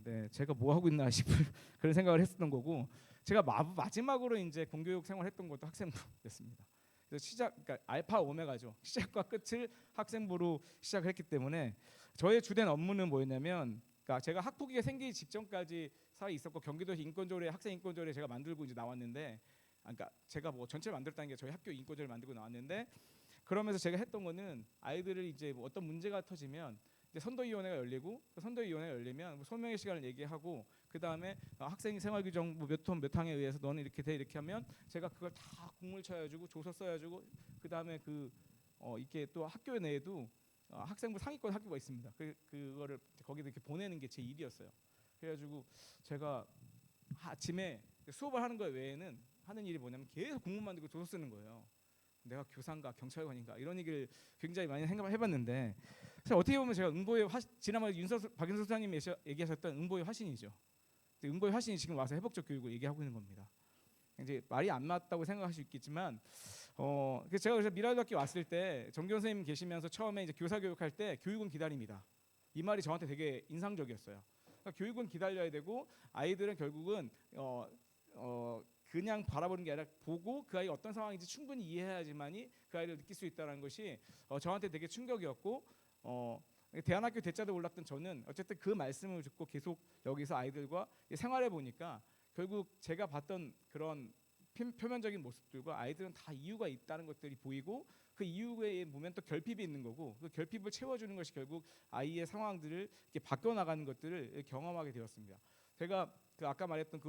네, 제가 뭐 하고 있나 싶은 그런 생각을 했었던 거고, 제가 마지막으로 이제 공교육 생활했던 것도 학생부였습니다. 그래서 그러니까 알파 오메가죠. 시작과 끝을 학생부로 시작을 했기 때문에 저의 주된 업무는 뭐였냐면, 그러니까 제가 학폭위가 생기기 직전까지 사회에 있었고 경기도에서 인권조례 학생 인권조례 제가 만들고 이제 나왔는데, 그러니까 제가 뭐 전체를 만들었다는 게 저희 학교 인권조례를 만들고 나왔는데, 그러면서 제가 했던 거는 아이들을 이제 뭐 어떤 문제가 터지면 이제 선도위원회가 열리고, 그 선도위원회가 열리면 뭐 소명의 시간을 얘기하고, 그 다음에 학생 생활규정 몇 항에 의해서 너는 이렇게 돼 이렇게 하면 제가 그걸 다 공물 쳐야주고 조서 써야주고, 그 다음에 이렇게 또 학교 내에도 학생부 상위권 학교가 있습니다. 그거를 거기다 이렇게 보내는 게 제 일이었어요. 그래가지고 제가 아침에 수업을 하는 거 외에는 하는 일이 뭐냐면 계속 공문 만들고 조서 쓰는 거예요. 내가 교사인가 경찰관인가 이런 얘기를 굉장히 많이 생각해봤는데, 사실 어떻게 보면 제가 응보의 지난번에 박윤석 소장님이 얘기하셨던 응보의 화신이죠. 응보의 화신이 지금 와서 회복적 교육을 얘기하고 있는 겁니다. 이제 말이 안 맞다고 생각할 수 있겠지만, 제가 그래서 미라도학교 왔을 때 정교 선생님 계시면서 처음에 이제 교사 교육할 때 교육은 기다립니다. 이 말이 저한테 되게 인상적이었어요. 그러니까 교육은 기다려야 되고 아이들은 결국은 그냥 바라보는 게 아니라 보고 그 아이가 어떤 상황인지 충분히 이해해야지만이 그 아이를 느낄 수 있다는 것이 저한테 되게 충격이었고, 대안학교 대자도 올랐던 저는 어쨌든 그 말씀을 듣고 계속 여기서 아이들과 생활해 보니까 결국 제가 봤던 그런 표면적인 모습들과 아이들은 다 이유가 있다는 것들이 보이고, 그 이유에 보면 또 결핍이 있는 거고, 그 결핍을 채워주는 것이 결국 아이의 상황들을 이렇게 바꿔 나가는 것들을 경험하게 되었습니다. 제가 아까 말했던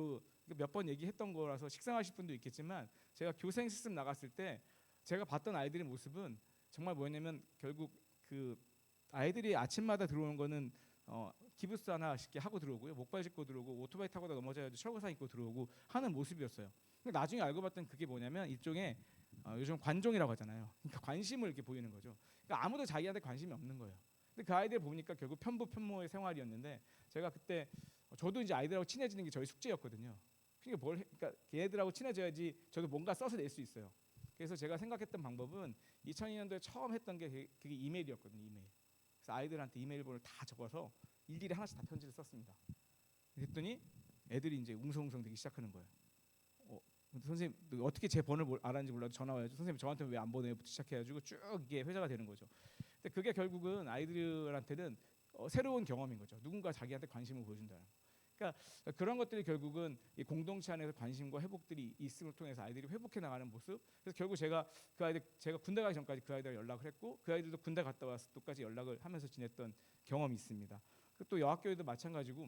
몇 번 얘기했던 거라서 식상하실 분도 있겠지만, 제가 교생 실습 나갔을 때 제가 봤던 아이들의 모습은 정말 뭐냐면, 결국 그 아이들이 아침마다 들어오는 거는 기부스 하나 쉽게 하고 들어오고요, 목발 짚고 들어오고, 오토바이 타고다 넘어져야지 철거상 입고 들어오고 하는 모습이었어요. 근데 나중에 알고 봤더니 그게 뭐냐면 일종의 요즘 관종이라고 하잖아요. 그러니까 관심을 이렇게 보이는 거죠. 그러니까 아무도 자기한테 관심이 없는 거예요. 근데 그 아이들 보니까 결국 편부편모의 생활이었는데, 제가 그때 저도 이제 아이들하고 친해지는 게 저희 숙제였거든요. 그러니까 걔네들하고 친해져야지 저도 뭔가 써서 낼 수 있어요. 그래서 제가 생각했던 방법은 2002년도에 처음 했던 게 그게 이메일이었거든요. 이메일. 그래서 아이들한테 이메일 번호를 다 적어서 일일이 하나씩 다 편지를 썼습니다. 그랬더니 애들이 이제 웅성웅성 되기 시작하는 거예요. 선생님 어떻게 제 번호를 알았는지 몰라도 전화 와야죠. 선생님 저한테 왜 안 보내요부터 시작해가지고 쭉 이게 회자가 되는 거죠. 근데 그게 결국은 아이들한테는 새로운 경험인 거죠. 누군가 자기한테 관심을 보여준다는 거. 그러니까 그런 것들이 결국은 이 공동체 안에서 관심과 회복들이 있음을 통해서 아이들이 회복해 나가는 모습. 그래서 결국 제가 군대 가기 전까지 그 아이들 연락을 했고, 그 아이들도 군대 갔다 와서 또까지 연락을 하면서 지냈던 경험이 있습니다. 또 여학교에도 마찬가지고,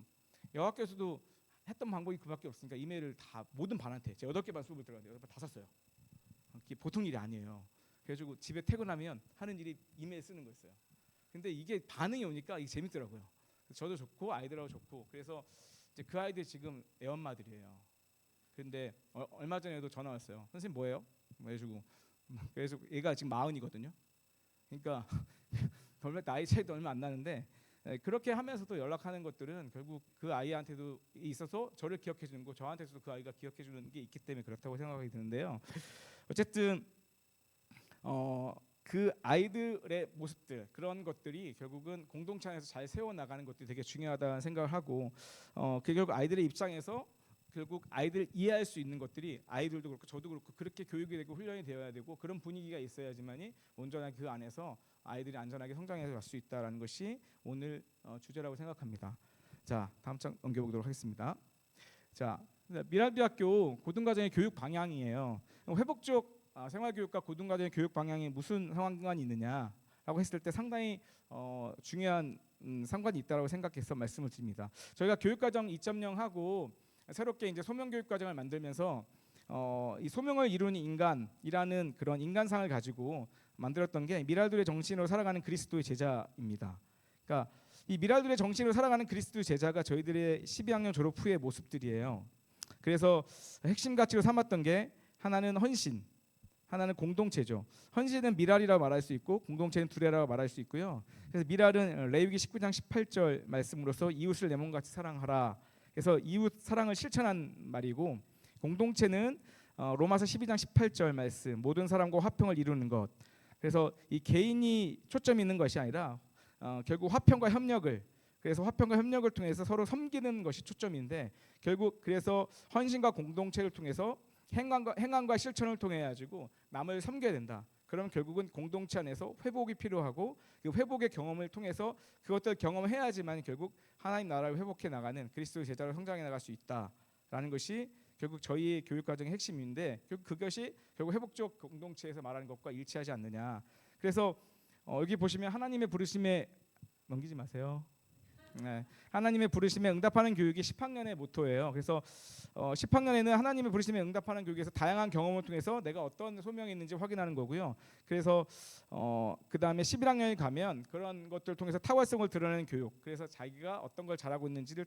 여학교에서도 했던 방법이 그밖에 없으니까 이메일을 다 모든 반한테 제가 8개 반 수업을 들어갔는데 다 샀어요. 이게 보통 일이 아니에요. 그래가지고 집에 퇴근하면 하는 일이 이메일 쓰는 거였어요. 근데 이게 반응이 오니까 이게 재밌더라고요. 저도 좋고 아이들하고 좋고, 그래서 이제 그 아이들 지금 애엄마들이에요. 근데 얼마 전에도 전화 왔어요. 선생님 뭐예요? 해주고, 그래서 얘가 지금 40이거든요. 그러니까 별로 나이 차이도 얼마 안 나는데, 그렇게 하면서도 연락하는 것들은 결국 그 아이한테도 있어서 저를 기억해 주는 거, 저한테도 그 아이가 기억해 주는 게 있기 때문에 그렇다고 생각이 드는데요. 어쨌든 그 아이들의 모습들, 그런 것들이 결국은 공동체 안에서 잘 세워나가는 것들이 되게 중요하다는 생각을 하고, 그 결국 아이들의 입장에서 결국 아이들을 이해할 수 있는 것들이 아이들도 그렇고 저도 그렇고 그렇게 교육이 되고 훈련이 되어야 되고, 그런 분위기가 있어야지만이 온전하게 그 안에서 아이들이 안전하게 성장해 갈 수 있다는 것이 오늘 주제라고 생각합니다. 자, 다음 장 넘겨보도록 하겠습니다. 자, 미랄대학교 고등과정의 교육 방향이에요. 회복적 생활교육과 고등과정의 교육 방향이 무슨 상관이 있느냐라고 했을 때 상당히 중요한 상관이 있다고 생각해서 말씀을 드립니다. 저희가 교육과정 2.0하고 새롭게 이제 소명교육과정을 만들면서 이 소명을 이루는 인간이라는 그런 인간상을 가지고 만들었던 게 미랄들의 정신으로 살아가는 그리스도의 제자입니다. 그러니까 이 미랄들의 정신으로 살아가는 그리스도의 제자가 저희들의 12학년 졸업 후의 모습들이에요. 그래서 핵심 가치로 삼았던 게, 하나는 헌신, 하나는 공동체죠. 헌신은 미랄이라고 말할 수 있고 공동체는 두레라고 말할 수 있고요. 그래서 미랄은 레위기 19장 18절 말씀으로서 이웃을 내 몸같이 사랑하라. 그래서 이웃 사랑을 실천한 말이고, 공동체는 로마서 12장 18절 말씀 모든 사람과 화평을 이루는 것. 그래서 이 개인이 초점이 있는 것이 아니라 결국 화평과 협력을 그래서 화평과 협력을 통해서 서로 섬기는 것이 초점인데 결국 그래서 헌신과 공동체를 통해서 행함과 실천을 통해 가지고 남을 섬겨야 된다. 그러면 결국은 공동체 안에서 회복이 필요하고 그 회복의 경험을 통해서 그것들 경험해야지만 결국 하나님 나라를 회복해 나가는 그리스도의 제자로 성장해 나갈 수 있다라는 것이 결국 저희의 교육 과정의 핵심인데 결국 그것이 결국 회복적 공동체에서 말하는 것과 일치하지 않느냐. 그래서 여기 보시면 하나님의 부르심에 넘기지 마세요. 네. 하나님의 부르심에 응답하는 교육이 10학년의 모토예요. 그래서 10학년에는 하나님의 부르심에 응답하는 교육에서 다양한 경험을 통해서 내가 어떤 소명이 있는지 확인하는 거고요. 그래서 그 다음에 11학년에 가면 그런 것들을 통해서 탁월성을 드러내는 교육. 그래서 자기가 어떤 걸 잘하고 있는지를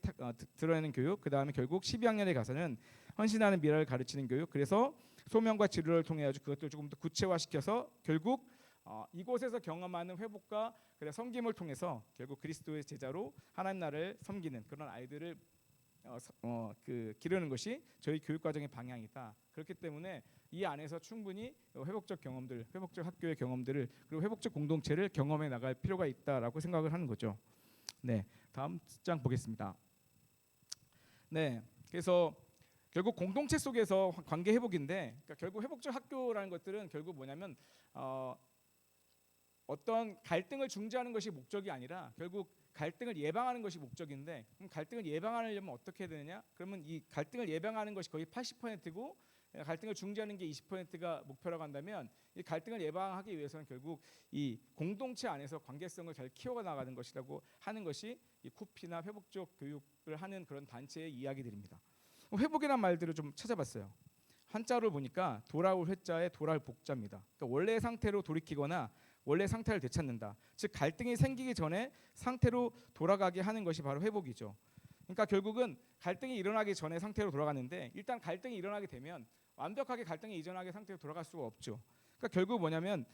드러내는 교육. 그 다음에 결국 12학년에 가서는 헌신하는 미래를 가르치는 교육. 그래서 소명과 지루를 통해 가지고 그것들을 조금 더 구체화시켜서 결국 이곳에서 경험하는 회복과 섬김을 통해서 결국 그리스도의 제자로 하나님 나라를 섬기는 그런 아이들을 기르는 것이 저희 교육 과정의 방향이다. 그렇기 때문에 이 안에서 충분히 회복적 경험들, 회복적 학교의 경험들을 그리고 회복적 공동체를 경험해 나갈 필요가 있다라고 생각을 하는 거죠. 네, 다음 장 보겠습니다. 네, 그래서 결국 공동체 속에서 관계 회복인데, 그러니까 결국 회복적 학교라는 것들은 결국 뭐냐면 어떤 갈등을 중재하는 것이 목적이 아니라 결국 갈등을 예방하는 것이 목적인데, 그럼 갈등을 예방하려면 어떻게 해야 되느냐? 그러면 이 갈등을 예방하는 것이 거의 80%고 갈등을 중재하는 게 20%가 목표라고 한다면 이 갈등을 예방하기 위해서는 결국 이 공동체 안에서 관계성을 잘 키워 나가는 것이라고 하는 것이 이 쿠피나 회복적 교육을 하는 그런 단체의 이야기들입니다. 회복이란 말들을 좀 찾아봤어요. 한자를 보니까 돌아올 회자에 돌아올 복자입니다. 그러니까 원래의 상태로 돌이키거나 원래 상태를 되찾는다. 즉 갈등이 생기기 전에 상태로 돌아가게 하는 것이 바로 회복이죠. 그러니까 결국은 갈등이 일어나기 전에 상태로 돌아가는데 일단 갈등이 일어나게 되면 완벽하게 갈등이 이전하게 상태로 돌아갈 수가 없죠. 그러니까 결국 뭐냐면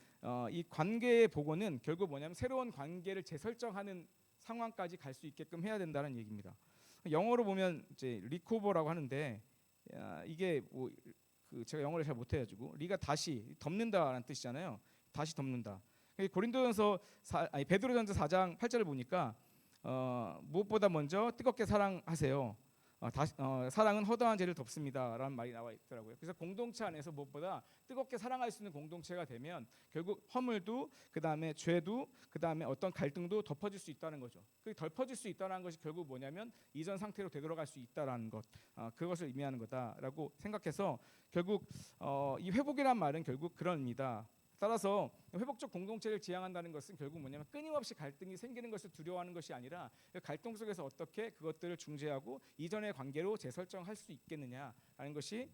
이 관계의 복원은 결국 뭐냐면 새로운 관계를 재설정하는 상황까지 갈 수 있게끔 해야 된다는 얘기입니다. 영어로 보면 이제 리코버라고 하는데 이게 뭐 제가 영어를 잘 못해가지고 리가 다시 덮는다라는 뜻이잖아요. 다시 덮는다. 고린도전서 베드로전서 4장 8절을 보니까 무엇보다 먼저 뜨겁게 사랑하세요. 사랑은 허다한 죄를 덮습니다라는 말이 나와 있더라고요. 그래서 공동체 안에서 무엇보다 뜨겁게 사랑할 수 있는 공동체가 되면 결국 허물도 그다음에 죄도 그다음에 어떤 갈등도 덮어질 수 있다는 거죠. 그 덮어질 수 있다는 것이 결국 뭐냐면 이전 상태로 되돌아갈 수 있다라는 것, 그것을 의미하는 거다라고 생각해서 결국 이 회복이란 말은 결국 그런 의미다. 따라서 회복적 공동체를 지향한다는 것은 결국 뭐냐면 끊임없이 갈등이 생기는 것을 두려워하는 것이 아니라 갈등 속에서 어떻게 그것들을 중재하고 이전의 관계로 재설정할 수 있겠느냐라는 것이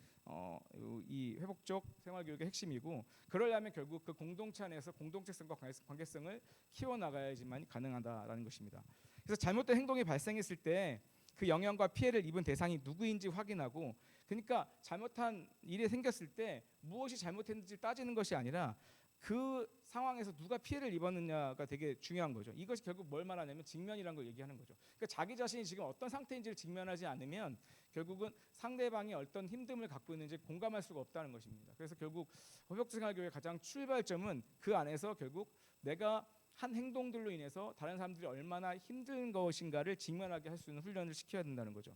이 회복적 생활교육의 핵심이고, 그러려면 결국 그 공동체 안에서 공동체성과 관계성을 키워나가야지만 가능하다라는 것입니다. 그래서 잘못된 행동이 발생했을 때 그 영향과 피해를 입은 대상이 누구인지 확인하고, 그러니까 잘못한 일이 생겼을 때 무엇이 잘못했는지 따지는 것이 아니라 그 상황에서 누가 피해를 입었느냐가 되게 중요한 거죠. 이것이 결국 뭘 말하냐면 직면이라는 걸 얘기하는 거죠. 그러니까 자기 자신이 지금 어떤 상태인지를 직면하지 않으면 결국은 상대방이 어떤 힘듦을 갖고 있는지 공감할 수가 없다는 것입니다. 그래서 결국 회복적 생활교육의 가장 출발점은 그 안에서 결국 내가 한 행동들로 인해서 다른 사람들이 얼마나 힘든 것인가를 직면하게 할 수 있는 훈련을 시켜야 된다는 거죠.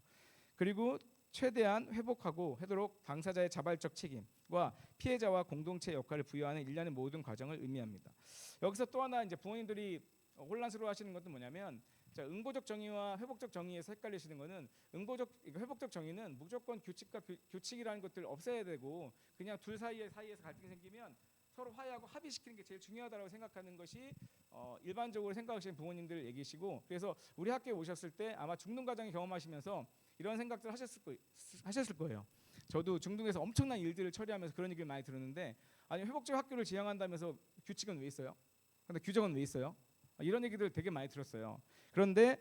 그리고 최대한 회복하고 하도록 당사자의 자발적 책임과 피해자와 공동체 역할을 부여하는 일련의 모든 과정을 의미합니다. 여기서 또 하나 이제 부모님들이 혼란스러워하시는 것도 뭐냐면, 응보적 정의와 회복적 정의에서 헷갈리시는 것은 회복적 정의는 무조건 규칙이라는 것들을 없애야 되고 그냥 둘 사이에서 갈등이 생기면 서로 화해하고 합의시키는 게 제일 중요하다고 생각하는 것이 일반적으로 생각하시는 부모님들 얘기시고, 그래서 우리 학교에 오셨을 때 아마 중등 과정을 경험하시면서 이런 생각들 하셨을 거예요. 저도 중등에서 엄청난 일들을 처리하면서 그런 얘기를 많이 들었는데, 아니 회복적 학교를 지향한다면서 규칙은 왜 있어요? 근데 규정은 왜 있어요? 이런 얘기들 되게 많이 들었어요. 그런데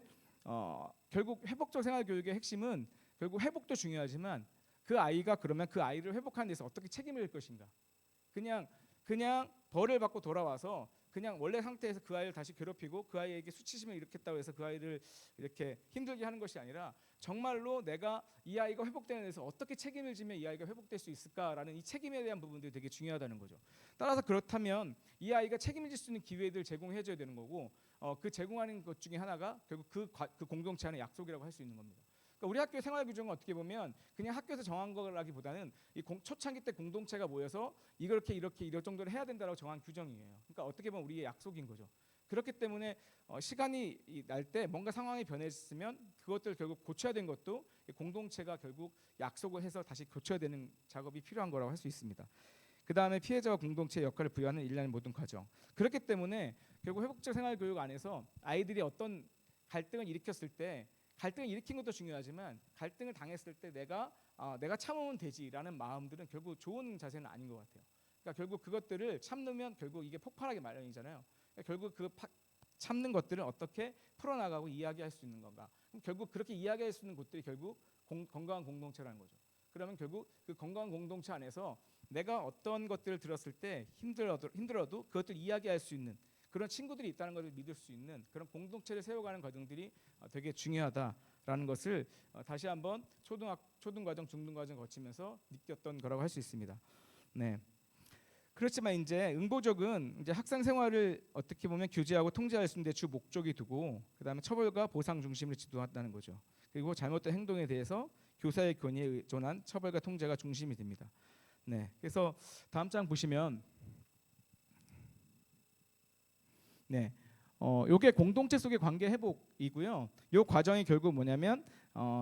결국 회복적 생활교육의 핵심은 결국 회복도 중요하지만 그 아이가 그러면 그 아이를 회복하는 데서 어떻게 책임을 질 것인가. 그냥 벌을 받고 돌아와서 그냥 원래 상태에서 그 아이를 다시 괴롭히고 그 아이에게 수치심을 일으켰다고 해서 그 아이를 이렇게 힘들게 하는 것이 아니라 정말로 내가 이 아이가 회복되는 데서 어떻게 책임을 지면 이 아이가 회복될 수 있을까라는 이 책임에 대한 부분들이 되게 중요하다는 거죠. 따라서 그렇다면 이 아이가 책임을 질 수 있는 기회들을 제공해줘야 되는 거고 그 제공하는 것 중에 하나가 결국 그 공동체 안의 약속이라고 할 수 있는 겁니다. 그러니까 우리 학교 생활 규정은 어떻게 보면 그냥 학교에서 정한 거라기보다는 이 초창기 때 공동체가 모여서 이렇게 이럴 정도로 해야 된다라고 정한 규정이에요. 그러니까 어떻게 보면 우리의 약속인 거죠. 그렇기 때문에 시간이 날 때 뭔가 상황이 변했으면 그것들 결국 고쳐야 된 것도 공동체가 결국 약속을 해서 다시 고쳐야 되는 작업이 필요한 거라고 할 수 있습니다. 그 다음에 피해자와 공동체의 역할을 부여하는 일련의 모든 과정. 그렇기 때문에 결국 회복적 생활 교육 안에서 아이들이 어떤 갈등을 일으켰을 때 갈등을 일으킨 것도 중요하지만 갈등을 당했을 때 내가 참으면 되지라는 마음들은 결국 좋은 자세는 아닌 것 같아요. 그러니까 결국 그것들을 참으면 결국 이게 폭발하기 마련이잖아요. 그러니까 결국 참는 것들을 어떻게 풀어나가고 이야기할 수 있는 건가. 그럼 결국 그렇게 이야기할 수 있는 곳들이 결국 건강한 공동체라는 거죠. 그러면 결국 그 건강한 공동체 안에서 내가 어떤 것들을 들었을 때 힘들어도 그것들 이야기할 수 있는 그런 친구들이 있다는 것을 믿을 수 있는 그런 공동체를 세워가는 과정들이 되게 중요하다라는 것을 다시 한번 초등과정, 중등과정 거치면서 느꼈던 거라고 할 수 있습니다. 네. 그렇지만 이제 응보적은 이제 학생 생활을 어떻게 보면 규제하고 통제할 수 있는 데 주 목적이 두고 그다음에 처벌과 보상 중심으로 지도한다는 거죠. 그리고 잘못된 행동에 대해서 교사의 권위에 의존한 처벌과 통제가 중심이 됩니다. 네. 그래서 다음 장 보시면 네. 요게 공동체 속의 관계 회복이고요. 요 과정이 결국 뭐냐면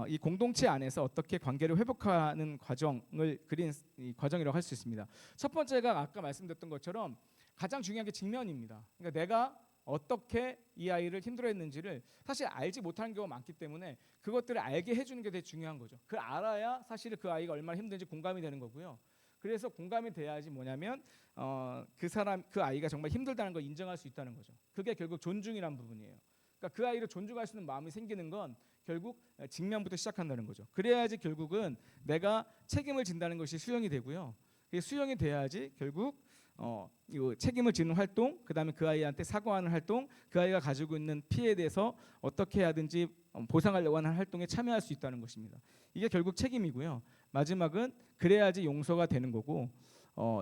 이 공동체 안에서 어떻게 관계를 회복하는 과정을 그린 이 과정이라고 할 수 있습니다. 첫 번째가 아까 말씀드렸던 것처럼 가장 중요한 게 직면입니다. 그러니까 내가 어떻게 이 아이를 힘들어했는지를 사실 알지 못하는 경우가 많기 때문에 그것들을 알게 해주는 게 되게 중요한 거죠. 그걸 알아야 사실 그 아이가 얼마나 힘든지 공감이 되는 거고요. 그래서 공감이 돼야지 뭐냐면 그 아이가 정말 힘들다는 걸 인정할 수 있다는 거죠. 그게 결국 존중이란 부분이에요. 그러니까 그 아이를 존중할 수 있는 마음이 생기는 건 결국 직면부터 시작한다는 거죠. 그래야지 결국은 내가 책임을 진다는 것이 수용이 되고요. 그게 수용이 돼야지 결국 이 책임을 지는 활동, 그다음에 그 아이한테 사과하는 활동, 그 아이가 가지고 있는 피해에 대해서 어떻게 하든지 보상하려고 하는 활동에 참여할 수 있다는 것입니다. 이게 결국 책임이고요. 마지막은 그래야지 용서가 되는 거고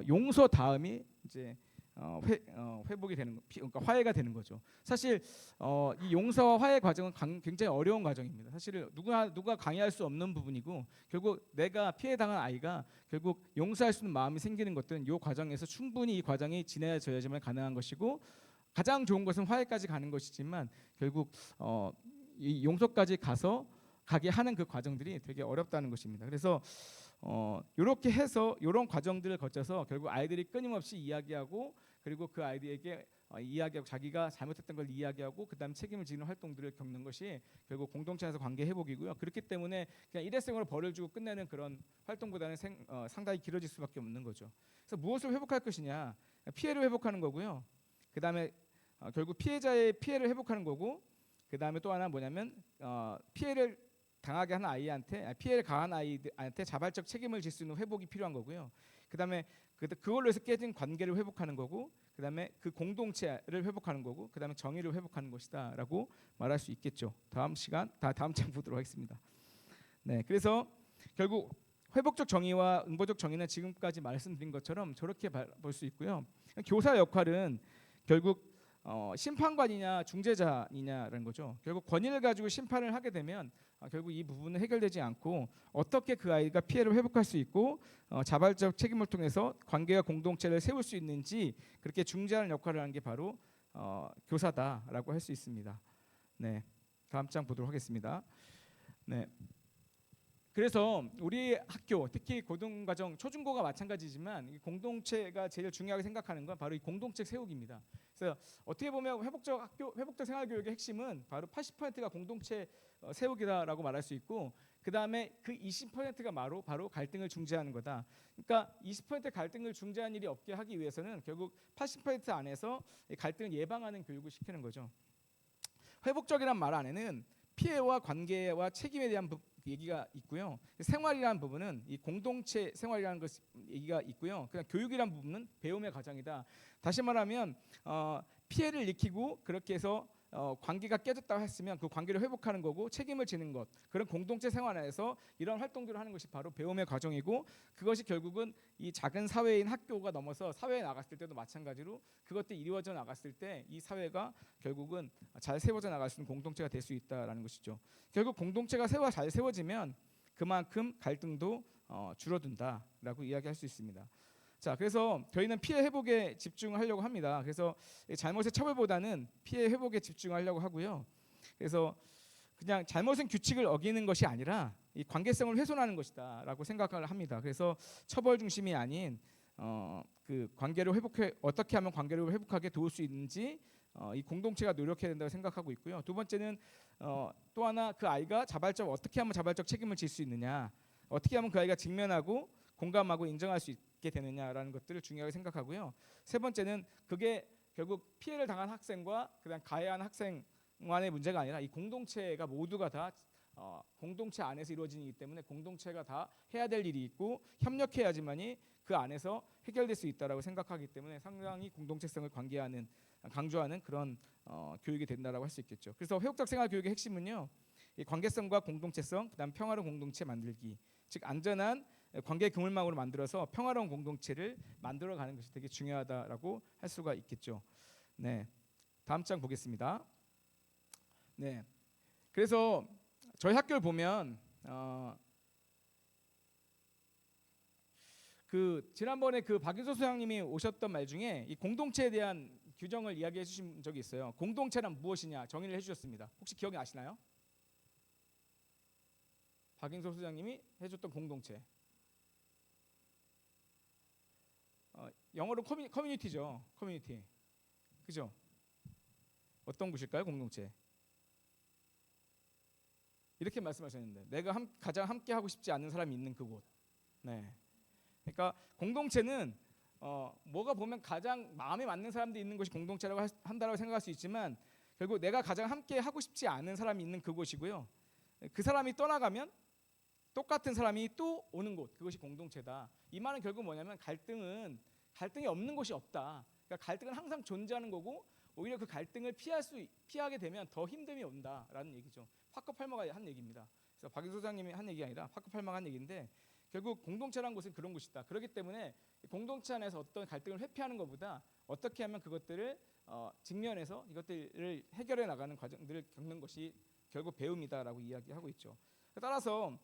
용서 다음이 이제 회복이 되는 그러니까 화해가 되는 거죠. 사실 이 용서와 화해 과정은 굉장히 어려운 과정입니다. 사실 누가 강요할 수 없는 부분이고 결국 내가 피해 당한 아이가 결국 용서할 수 있는 마음이 생기는 것들은 이 과정에서 충분히 이 과정이 지나져야지만 가능한 것이고 가장 좋은 것은 화해까지 가는 것이지만 결국 이 용서까지 가게 하는 그 과정들이 되게 어렵다는 것입니다. 그래서 이렇게 해서 이런 과정들을 거쳐서 결국 아이들이 끊임없이 이야기하고 그리고 그 아이들에게 이야기하고 자기가 잘못했던 걸 이야기하고 그다음 책임을 지는 활동들을 겪는 것이 결국 공동체 안에서 관계 회복이고요. 그렇기 때문에 그냥 일회성으로 벌을 주고 끝내는 그런 활동보다는 상당히 길어질 수밖에 없는 거죠. 그래서 무엇을 회복할 것이냐? 피해를 회복하는 거고요. 그다음에 결국 피해자의 피해를 회복하는 거고 그다음에 또 하나 뭐냐면 피해를 당하게 하는 아이한테 피해를 가한 아이한테 자발적 책임을 질 수 있는 회복이 필요한 거고요. 그다음에 그걸로 해서 깨진 관계를 회복하는 거고, 그다음에 그 공동체를 회복하는 거고, 그다음에 정의를 회복하는 것이다라고 말할 수 있겠죠. 다음 장 보도록 하겠습니다. 네, 그래서 결국 회복적 정의와 응보적 정의는 지금까지 말씀드린 것처럼 저렇게 볼 수 있고요. 교사 역할은 결국 심판관이냐 중재자이냐라는 거죠. 결국 권위를 가지고 심판을 하게 되면 결국 이 부분은 해결되지 않고 어떻게 그 아이가 피해를 회복할 수 있고 자발적 책임을 통해서 관계와 공동체를 세울 수 있는지 그렇게 중재하는 역할을 하는 게 바로 교사다라고 할 수 있습니다. 네, 다음 장 보도록 하겠습니다. 네. 그래서 우리 학교 특히 고등과정 초중고가 마찬가지지만 이 공동체가 제일 중요하게 생각하는 건 바로 이 공동체 세우기입니다. 그래서 어떻게 보면 회복적 생활교육의 핵심은 바로 80%가 공동체 세우기다라고 말할 수 있고 그 다음에 그 20%가 바로 갈등을 중재하는 거다. 그러니까 20% 갈등을 중재하는 일이 없게 하기 위해서는 결국 80% 안에서 갈등을 예방하는 교육을 시키는 거죠. 회복적이란 말 안에는 피해와 관계와 책임에 대한 얘기가 있고요. 생활이라는 부분은 이 공동체 생활이라는 것 얘기가 있고요. 그냥 교육이라는 부분은 배움의 과정이다. 다시 말하면 피해를 익히고 그렇게 해서 관계가 깨졌다고 했으면 그 관계를 회복하는 거고 책임을 지는 것, 그런 공동체 생활 안에서 이런 활동들을 하는 것이 바로 배움의 과정이고, 그것이 결국은 이 작은 사회인 학교가 넘어서 사회에 나갔을 때도 마찬가지로 그것들이 이루어져 나갔을 때 이 사회가 결국은 잘 세워져 나갈 수 있는 공동체가 될 수 있다라는 것이죠. 결국 공동체가 잘 세워지면 그만큼 갈등도 줄어든다라고 이야기할 수 있습니다. 자, 그래서 저희는 피해 회복에 집중하려고 합니다. 그래서 잘못의 처벌보다는 피해 회복에 집중하려고 하고요. 그래서 그냥 잘못은 규칙을 어기는 것이 아니라 이 관계성을 훼손하는 것이다라고 생각을 합니다. 그래서 처벌 중심이 아닌 그 관계를 어떻게 하면 관계를 회복하게 도울 수 있는지 이 공동체가 노력해야 된다고 생각하고 있고요. 두 번째는 또 하나 그 아이가 어떻게 하면 자발적 책임을 질 수 있느냐, 어떻게 하면 그 아이가 직면하고 공감하고 인정할 수 있게 되느냐라는 것들을 중요하게 생각하고요. 세 번째는 그게 결국 피해를 당한 학생과 그다음 가해한 학생만의 문제가 아니라 이 공동체가 모두가 다 공동체 안에서 이루어지기 때문에 공동체가 다 해야 될 일이 있고 협력해야지만이 그 안에서 해결될 수 있다라고 생각하기 때문에 상당히 공동체성을 강조하는 그런 교육이 된다라고 할 수 있겠죠. 그래서 회복적 생활 교육의 핵심은요, 이 관계성과 공동체성, 그다음 평화로운 공동체 만들기, 즉 안전한 관계 그물망으로 만들어서 평화로운 공동체를 만들어가는 것이 되게 중요하다라고 할 수가 있겠죠. 네, 다음 장 보겠습니다. 네, 그래서 저희 학교를 보면 그 지난번에 그 박윤서 소장님이 오셨던 말 중에 이 공동체에 대한 규정을 이야기해 주신 적이 있어요. 공동체란 무엇이냐 정의를 해주셨습니다. 혹시 기억이 나시나요? 박윤서 소장님이 해줬던 공동체. 영어로 커뮤니티죠. 커뮤니티. 그죠? 어떤 곳일까요? 공동체. 이렇게 말씀하셨는데 내가 가장 함께 하고 싶지 않은 사람이 있는 그곳. 네. 그러니까 공동체는 뭐가 보면 가장 마음에 맞는 사람들이 있는 곳이 공동체라고 한다고 생각할 수 있지만 결국 내가 가장 함께 하고 싶지 않은 사람이 있는 그곳이고요. 그 사람이 떠나가면 똑같은 사람이 또 오는 곳, 그것이 공동체다. 이 말은 결국 뭐냐면 갈등이 없는 곳이 없다. 그러니까 갈등은 항상 존재하는 거고 오히려 그 갈등을 피하게 되면 더 힘듦이 온다라는 얘기죠. 파커 팔머가 한 얘기입니다. 그래서 박윤 소장님이 한 얘기가 아니라 파커 팔머가 한 얘기인데 결국 공동체라는 곳은 그런 곳이다. 그렇기 때문에 공동체 안에서 어떤 갈등을 회피하는 것보다 어떻게 하면 그것들을 직면해서 이것들을 해결해 나가는 과정들을 겪는 것이 결국 배움이다라고 이야기하고 있죠. 따라서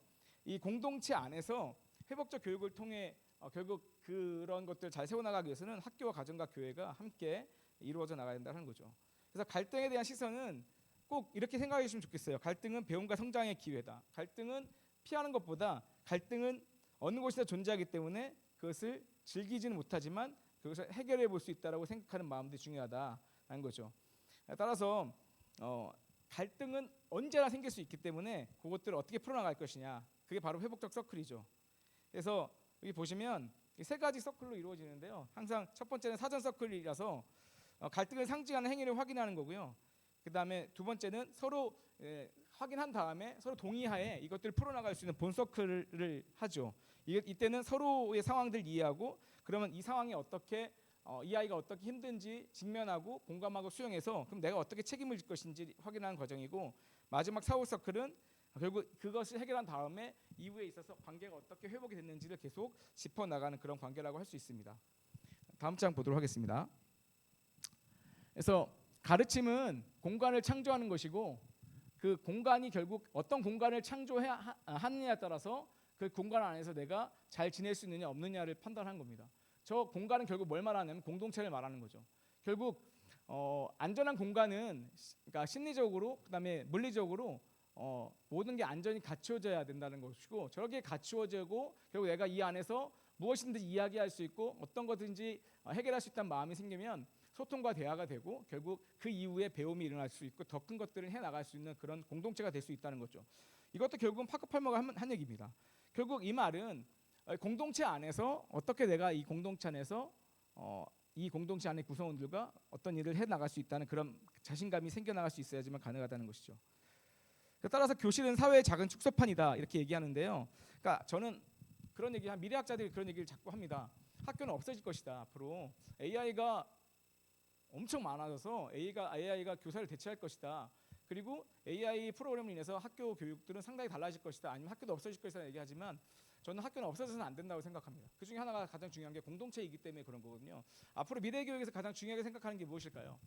이 공동체 안에서 회복적 교육을 통해 결국 그런 것들을 잘 세워나가기 위해서는 학교와 가정과 교회가 함께 이루어져 나가야 된다는 거죠. 그래서 갈등에 대한 시선은 꼭 이렇게 생각해 주시면 좋겠어요. 갈등은 배움과 성장의 기회다. 갈등은 피하는 것보다 갈등은 어느 곳에서 존재하기 때문에 그것을 즐기지는 못하지만 그것을 해결해 볼 수 있다라고 생각하는 마음도 중요하다는 거죠. 따라서 갈등은 언제나 생길 수 있기 때문에 그것들을 어떻게 풀어나갈 것이냐, 그게 바로 회복적 서클이죠. 그래서 여기 보시면 세 가지 서클로 이루어지는데요. 항상 첫 번째는 사전 서클이라서 갈등을 상징하는 행위를 확인하는 거고요. 그 다음에 두 번째는 서로 확인한 다음에 서로 동의하에 이것들을 풀어나갈 수 있는 본 서클을 하죠. 이때는 서로의 상황들 이해하고 그러면 이 상황이 어떻게 이 아이가 어떻게 힘든지 직면하고 공감하고 수용해서 그럼 내가 어떻게 책임을 질 것인지 확인하는 과정이고, 마지막 사후 서클은 결국 그것을 해결한 다음에 이후에 있어서 관계가 어떻게 회복이 됐는지를 계속 짚어나가는 그런 관계라고 할 수 있습니다. 다음 장 보도록 하겠습니다. 그래서 가르침은 공간을 창조하는 것이고 그 공간이 결국 어떤 공간을 창조하느냐에 따라서 그 공간 안에서 내가 잘 지낼 수 있느냐 없느냐를 판단한 겁니다. 저 공간은 결국 뭘 말하냐면 공동체를 말하는 거죠. 결국 안전한 공간은 그러니까 심리적으로 그다음에 물리적으로 모든 게 안전이 갖추어져야 된다는 것이고, 저렇게 갖추어지고 결국 내가 이 안에서 무엇이든지 이야기할 수 있고 어떤 것든지 해결할 수 있다는 마음이 생기면 소통과 대화가 되고 결국 그 이후에 배움이 일어날 수 있고 더 큰 것들을 해나갈 수 있는 그런 공동체가 될 수 있다는 거죠. 이것도 결국은 파커 팔머가 한 얘기입니다. 결국 이 말은 공동체 안에서 어떻게 내가 이 공동체 안에서 이 공동체 안의 구성원들과 어떤 일을 해나갈 수 있다는 그런 자신감이 생겨나갈 수 있어야지만 가능하다는 것이죠. 따라서 교실은 사회의 작은 축소판이다 이렇게 얘기하는데요. 그러니까 저는 그런 미래학자들이 그런 얘기를 자꾸 합니다. 학교는 없어질 것이다. 앞으로 AI가 엄청 많아져서 AI가 교사를 대체할 것이다. 그리고 AI 프로그램으로 인해서 학교 교육들은 상당히 달라질 것이다. 아니면 학교도 없어질 것이다 얘기하지만 저는 학교는 없어져서는 안 된다고 생각합니다. 그 중에 하나가 가장 중요한 게 공동체이기 때문에 그런 거거든요. 앞으로 미래 교육에서 가장 중요하게 생각하는 게 무엇일까요?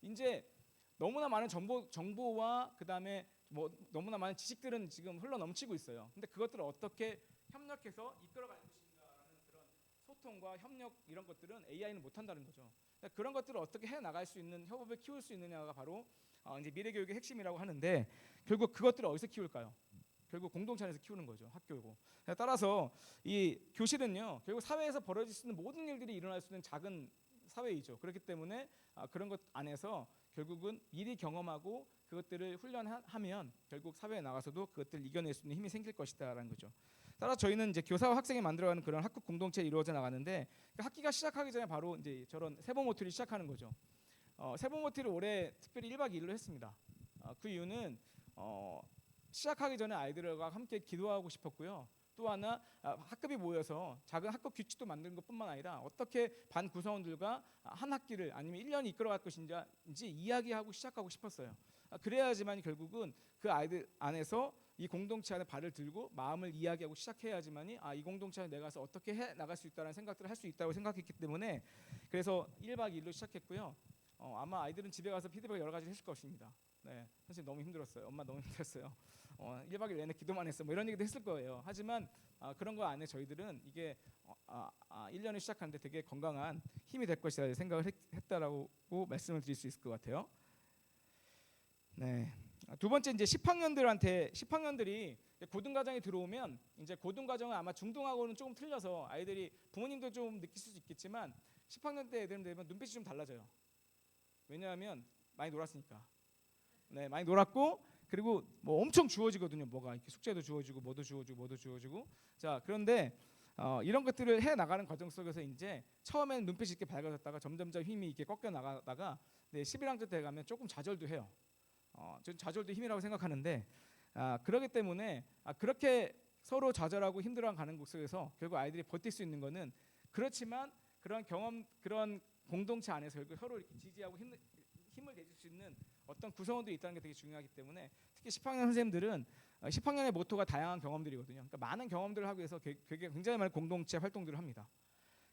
이제 너무나 많은 정보와 그다음에 뭐 너무나 많은 지식들은 지금 흘러 넘치고 있어요. 근데 그것들을 어떻게 협력해서 이끌어가는 것인가라는 그런 소통과 협력 이런 것들은 AI는 못 한다는 거죠. 그러니까 그런 것들을 어떻게 해 나갈 수 있는 협업을 키울 수 있느냐가 바로 이제 미래 교육의 핵심이라고 하는데 결국 그것들을 어디서 키울까요? 결국 공동체 안에서 키우는 거죠. 학교고. 따라서 이 교실은요. 결국 사회에서 벌어질 수 있는 모든 일들이 일어날 수 있는 작은 사회이죠. 그렇기 때문에 그런 것 안에서 결국은 미리 경험하고 그것들을 훈련하면 결국 사회에 나가서도 그것들을 이겨낼 수 있는 힘이 생길 것이다라는 거죠. 따라서 저희는 이제 교사와 학생이 만들어가는 그런 학급 공동체가 이루어져 나가는데 학기가 시작하기 전에 바로 이제 저런 세보모티를 시작하는 거죠. 세보모티를 올해 특별히 1박 2일로 했습니다. 그 이유는 시작하기 전에 아이들과 함께 기도하고 싶었고요. 또 하나 학급이 모여서 작은 학급 규칙도 만드는 것뿐만 아니라 어떻게 반 구성원들과 한 학기를 아니면 1년이 이끌어갈 것인지 이야기하고 시작하고 싶었어요. 그래야지만 결국은 그 아이들 안에서 이 공동체 안에 발을 들고 마음을 이야기하고 시작해야지만이 이 공동체 안에 내가 가서 어떻게 해 나갈 수 있다는 생각들을 할 수 있다고 생각했기 때문에 그래서 1박 2일로 시작했고요. 아마 아이들은 집에 가서 피드백 여러 가지 했을 것입니다. 네, 선생님 너무 힘들었어요. 엄마 너무 힘들었어요. 1박 2일 내내 기도만 했어. 뭐 이런 얘기도 했을 거예요. 하지만 그런 거 안에 저희들은 이게 1년을 시작하는데 되게 건강한 힘이 될 것이다 생각을 했다라고 말씀을 드릴 수 있을 것 같아요. 네. 두 번째 이제 10학년들이 고등과정에 들어오면 이제 고등과정은 아마 중등하고는 조금 틀려서 아이들이 부모님도 좀 느낄 수 있겠지만 10학년 때 애들 되면 눈빛이 좀 달라져요. 왜냐하면 많이 놀았으니까. 네, 많이 놀았고 그리고 뭐 엄청 주어지거든요. 뭐가 이렇게 숙제도 주어지고 뭐도 주어지고. 자, 그런데 이런 것들을 해 나가는 과정 속에서 이제 처음에는 눈빛이 이렇게 밝아졌다가 점점점 힘이 이렇게 꺾여 나가다가 11학년 때 가면 조금 좌절도 해요. 전 좌절도 힘이라고 생각하는데 그렇기 때문에 그렇게 서로 좌절하고 힘들어가는 곳 속에서 결국 아이들이 버틸 수 있는 거는 그렇지만 그런 경험 그런 공동체 안에서 결국 서로 이렇게 지지하고 힘을 내줄 수 있는 어떤 구성원들이 있다는 게 되게 중요하기 때문에 특히 10학년 선생님들은 10학년의 모토가 다양한 경험들이거든요. 그러니까 많은 경험들을 하기 위해서 굉장히 많은 공동체 활동들을 합니다.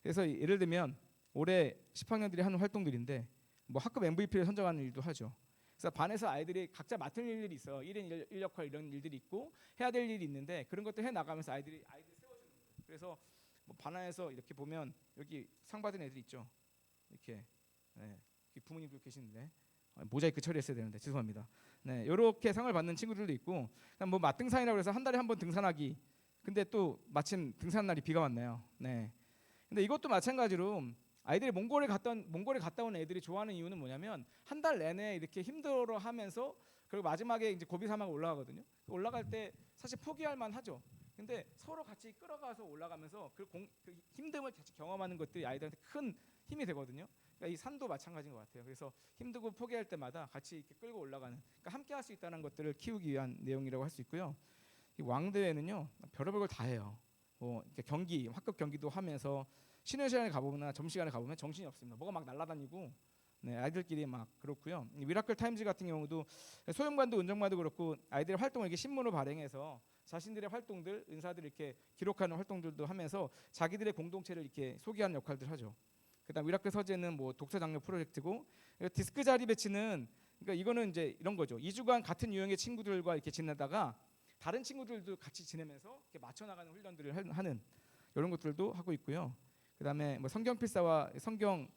그래서 예를 들면 올해 10학년들이 하는 활동들인데 뭐 학급 MVP를 선정하는 일도 하죠. 그래서 반에서 아이들이 각자 맡은 일들이 있어요. 1인 1역할 이런 일들이 있고 해야 될 일이 있는데 그런 것들 해 나가면서 아이들 세워주는 거예요. 그래서 뭐 반 안에서 이렇게 보면 여기 상 받은 애들 있죠. 이렇게 부모님도 계시는데 모자이크 처리했어야 되는데 죄송합니다. 네, 이렇게 상을 받는 친구들도 있고, 뭐 맛등산이라고 해서 한 달에 한 번 등산하기. 근데 또 마침 등산 날이 비가 왔네요. 네. 근데 이것도 마찬가지로 아이들이 몽골에 갔다 온 애들이 좋아하는 이유는 뭐냐면 한 달 내내 이렇게 힘들어하면서 그리고 마지막에 이제 고비 사막 올라가거든요. 올라갈 때 사실 포기할 만하죠. 근데 서로 같이 끌어가서 올라가면서 그 힘듦을 같이 경험하는 것들이 아이들한테 큰 힘이 되거든요. 그러니까 이 산도 마찬가지인 것 같아요. 그래서 힘들고 포기할 때마다 같이 이렇게 끌고 올라가는, 그러니까 함께할 수 있다는 것들을 키우기 위한 내용이라고 할 수 있고요. 이 왕대회는요 별의별 걸 다 해요. 뭐 경기, 학급 경기도 하면서 쉬는 시간에 가보거나 점심시간에 가보면 정신이 없습니다. 뭐가 막 날아다니고 아이들끼리 막 그렇고요. 미라클 타임즈 같은 경우도 소형관도 운정관도 그렇고 아이들의 활동을 이렇게 신문으로 발행해서 자신들의 활동들, 은사들 이렇게 기록하는 활동들도 하면서 자기들의 공동체를 이렇게 소개하는 역할들을 하죠. 그다음 미라클 서재는 뭐 독서 장려 프로젝트고, 디스크 자리 배치는 그러니까 이거는 이제 이런 거죠. 2주간 같은 유형의 친구들과 이렇게 지내다가 다른 친구들도 같이 지내면서 이렇게 맞춰 나가는 훈련들을 하는 이런 것들도 하고 있고요. 그다음에 뭐 성경 필사와 성경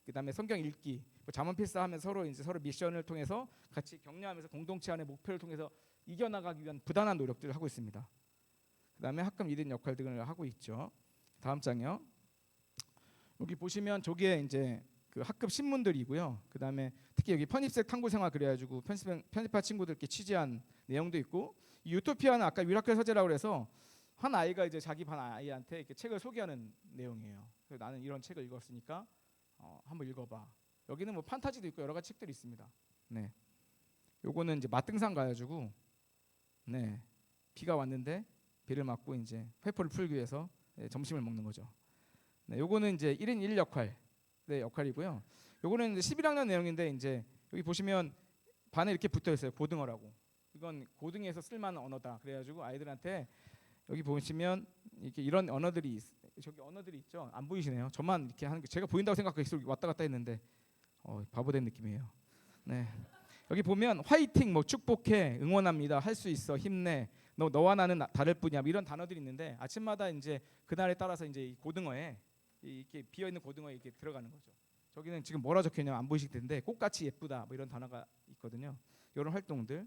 그다음에 성경 읽기, 뭐 잠언 필사하면서 서로 미션을 통해서 같이 격려하면서 공동체 안의 목표를 통해서 이겨나가기 위한 부단한 노력들을 하고 있습니다. 그다음에 학급 리딩 역할 등을 하고 있죠. 다음 장요. 여기 보시면 저게 이제 그 학급 신문들이고요. 그다음에 특히 여기 편입생 탐구 생활 그래가지고 편입한 친구들께 취재한 내용도 있고, 이 유토피아는 아까 미라클 서재라고 해서 한 아이가 이제 자기 반 아이한테 이렇게 책을 소개하는 내용이에요. 그래서 나는 이런 책을 읽었으니까 한번 읽어봐. 여기는 뭐 판타지도 있고 여러 가지 책들이 있습니다. 네, 요거는 이제 맛등산 가가지고 비가 왔는데 비를 맞고 이제 회포를 풀기 위해서 점심을 먹는 거죠. 네, 요거는 이제 1인 1 역할 네, 역할이고요. 요거는 이제 11학년 내용인데 이제 여기 보시면 반에 이렇게 붙어 있어요. 고등어라고. 이건 고등에서 쓸만한 언어다. 그래가지고 아이들한테 여기 보시면 이렇게 이런 언어들이 저기 언어들이 있죠. 안 보이시네요. 저만 이렇게 하는 게 제가 보인다고 생각하고 계속 왔다 갔다 했는데 바보 된 느낌이에요. 네. 여기 보면 화이팅, 뭐 축복해, 응원합니다, 할 수 있어, 힘내, 너와 나는 다를 뿐이야, 뭐 이런 단어들이 있는데 아침마다 이제 그날에 따라서 이제 이 고등어에 이렇게 비어 있는 고등어에 이렇게 들어가는 거죠. 저기는 지금 뭐라 적혀 있냐면 안 보이실 텐데 꽃같이 예쁘다, 뭐 이런 단어가 있거든요. 이런 활동들.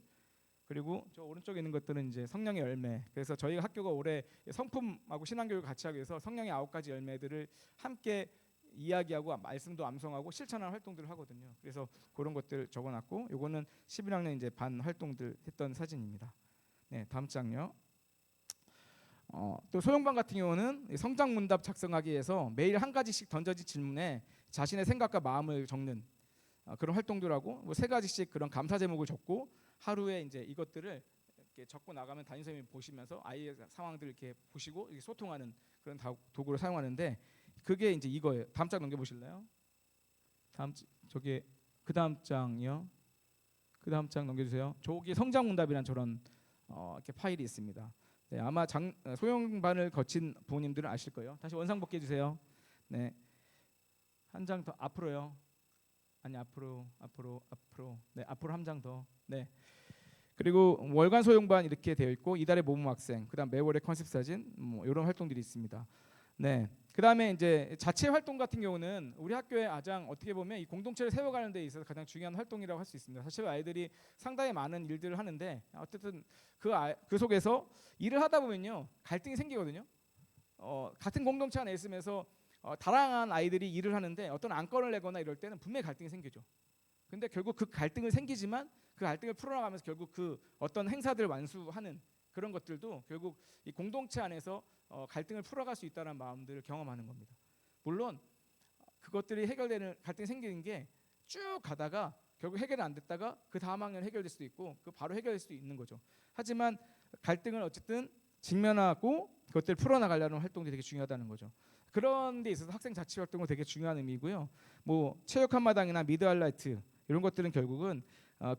그리고 저 오른쪽에 있는 것들은 이제 성령의 열매. 그래서 저희가 학교가 올해 성품하고 신앙교육을 같이 하기 위해서 성령의 9가지 열매들을 함께 이야기하고 말씀도 암송하고 실천하는 활동들을 하거든요. 그래서 그런 것들 적어놨고, 요거는 11학년 이제 반 활동들 했던 사진입니다. 네, 다음 장요. 또 소형반 같은 경우는 성장 문답 작성하기 위해서 매일 한 가지씩 던져진 질문에 자신의 생각과 마음을 적는 그런 활동들 하고, 뭐 3가지씩 그런 감사 제목을 적고 하루에 이제 이것들을 이렇게 적고 나가면 담임 선생님이 보시면서 아이의 상황들을 이렇게 보시고 이렇게 소통하는 그런 도구를 사용하는데, 그게 이제 이거예요. 다음 장 넘겨 보실래요? 저기 그 다음 장이요. 그 다음 장 넘겨 주세요. 저기 성장 문답이란 저런 이렇게 파일이 있습니다. 네, 아마 소형반을 거친 부모님들은 아실 거예요. 다시 원상 복귀해 주세요. 네, 한 장 더 앞으로요. 아니 앞으로. 네, 앞으로 한 장 더. 네. 그리고 월간 소형반 이렇게 되어 있고 이달의 모범 학생, 그다음 매월의 컨셉 사진, 뭐 이런 활동들이 있습니다. 네. 그다음에 이제 자체 활동 같은 경우는 우리 학교의 가장 어떻게 보면 이 공동체를 세워가는 데 있어서 가장 중요한 활동이라고 할 수 있습니다. 사실 아이들이 상당히 많은 일들을 하는데 어쨌든 그 속에서 일을 하다 보면요 갈등이 생기거든요. 같은 공동체 안에 있으면서 다양한 아이들이 일을 하는데 어떤 안건을 내거나 이럴 때는 분명히 갈등이 생기죠. 근데 결국 그 갈등을 생기지만 그 갈등을 풀어나가면서 결국 그 어떤 행사들을 완수하는 그런 것들도 결국 이 공동체 안에서 갈등을 풀어갈 수 있다는 마음들을 경험하는 겁니다. 물론 그것들이 해결되는 갈등이 생기는 게 쭉 가다가 결국 해결이 안 됐다가 그 다음 학년 해결될 수도 있고 그 바로 해결될 수도 있는 거죠. 하지만 갈등을 어쨌든 직면하고 그것들을 풀어나가려는 활동들이 되게 중요하다는 거죠. 그런 데 있어서 학생 자치 활동은 되게 중요한 의미고요. 뭐 체육 한마당이나 미드 할라이트 이런 것들은 결국은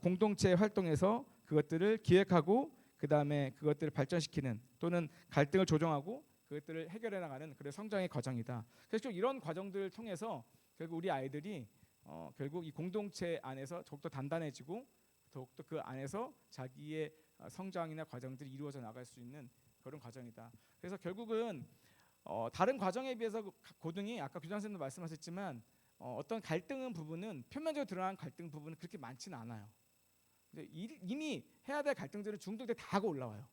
공동체 활동에서 그것들을 기획하고 그 다음에 그것들을 발전시키는 또는 갈등을 조정하고 그것들을 해결해 나가는 그런 성장의 과정이다. 그래서 이런 과정들을 통해서 결국 우리 아이들이 결국 이 공동체 안에서 더욱더 단단해지고 더욱더 그 안에서 자기의 성장이나 과정들이 이루어져 나갈 수 있는 그런 과정이다. 그래서 결국은 다른 과정에 비해서 고등이 아까 교장 선생님도 말씀하셨지만 어떤 갈등은 부분은 표면적으로 드러난 갈등 부분은 그렇게 많지는 않아요. 이미 해야 될 갈등들은 중등 때 다 하고 올라와요.